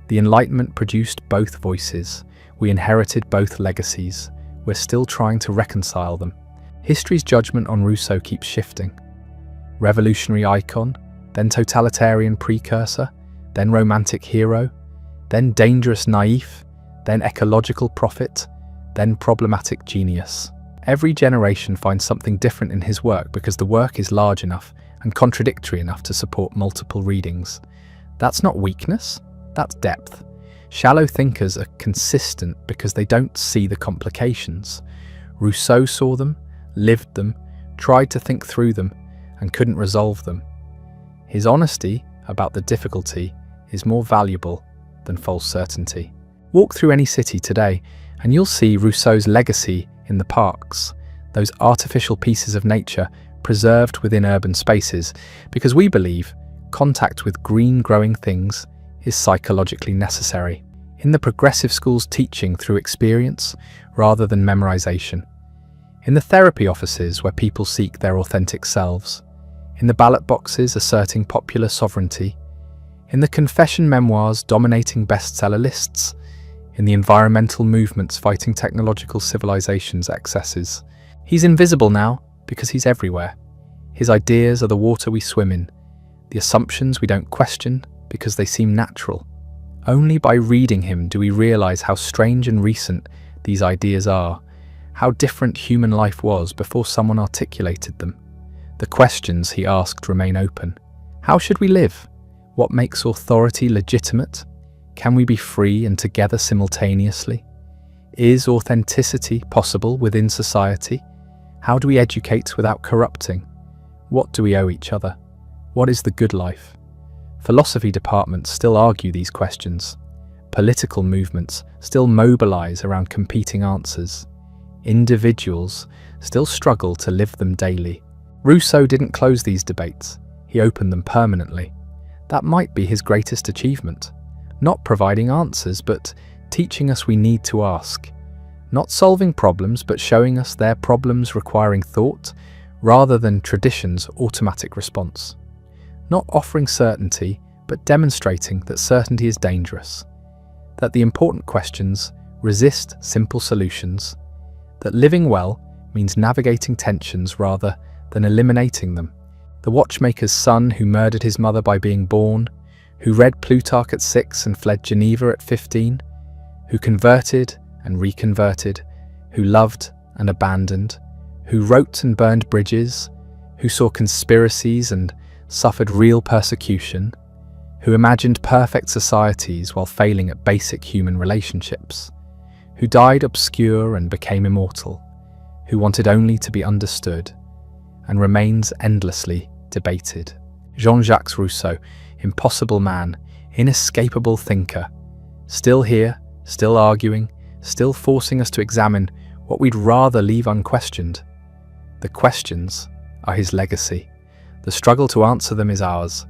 [SPEAKER 1] The Enlightenment produced both voices. We inherited both legacies. We're still trying to reconcile them. History's judgment on Rousseau keeps shifting. Revolutionary icon, then totalitarian precursor, then romantic hero, then dangerous naif, then ecological prophet, then problematic genius. Every generation finds something different in his work because the work is large enough and contradictory enough to support multiple readings. That's not weakness, that's depth. Shallow thinkers are consistent because they don't see the complications. Rousseau saw them, lived them, tried to think through them, and couldn't resolve them. His honesty about the difficulty is more valuable than false certainty. Walk through any city today and you'll see Rousseau's legacy in the parks, those artificial pieces of nature preserved within urban spaces, because we believe contact with green growing things is psychologically necessary. In the progressive schools, teaching through experience rather than memorization. In the therapy offices where people seek their authentic selves. In the ballot boxes asserting popular sovereignty. In the confession memoirs dominating bestseller lists. In the environmental movements fighting technological civilization's excesses. He's invisible now because he's everywhere. His ideas are the water we swim in, the assumptions we don't question because they seem natural. Only by reading him do we realize how strange and recent these ideas are, how different human life was before someone articulated them. The questions he asked remain open. How should we live? What makes authority legitimate? Can we be free and together simultaneously? Is authenticity possible within society? How do we educate without corrupting? What do we owe each other? What is the good life? Philosophy departments still argue these questions. Political movements still mobilize around competing answers. Individuals still struggle to live them daily. Rousseau didn't close these debates, he opened them permanently. That might be his greatest achievement. Not providing answers, but teaching us we need to ask. Not solving problems, but showing us their problems requiring thought, rather than tradition's automatic response. Not offering certainty, but demonstrating that certainty is dangerous. That the important questions resist simple solutions. That living well means navigating tensions rather than eliminating them. The watchmaker's son who murdered his mother by being born, who read Plutarch at 6 and fled Geneva at 15, who converted and reconverted, who loved and abandoned, who wrote and burned bridges, who saw conspiracies and suffered real persecution, who imagined perfect societies while failing at basic human relationships, who died obscure and became immortal, who wanted only to be understood, and remains endlessly debated. Jean-Jacques Rousseau, impossible man, inescapable thinker, still here, still arguing, still forcing us to examine what we'd rather leave unquestioned. The questions are his legacy. The struggle to answer them is ours.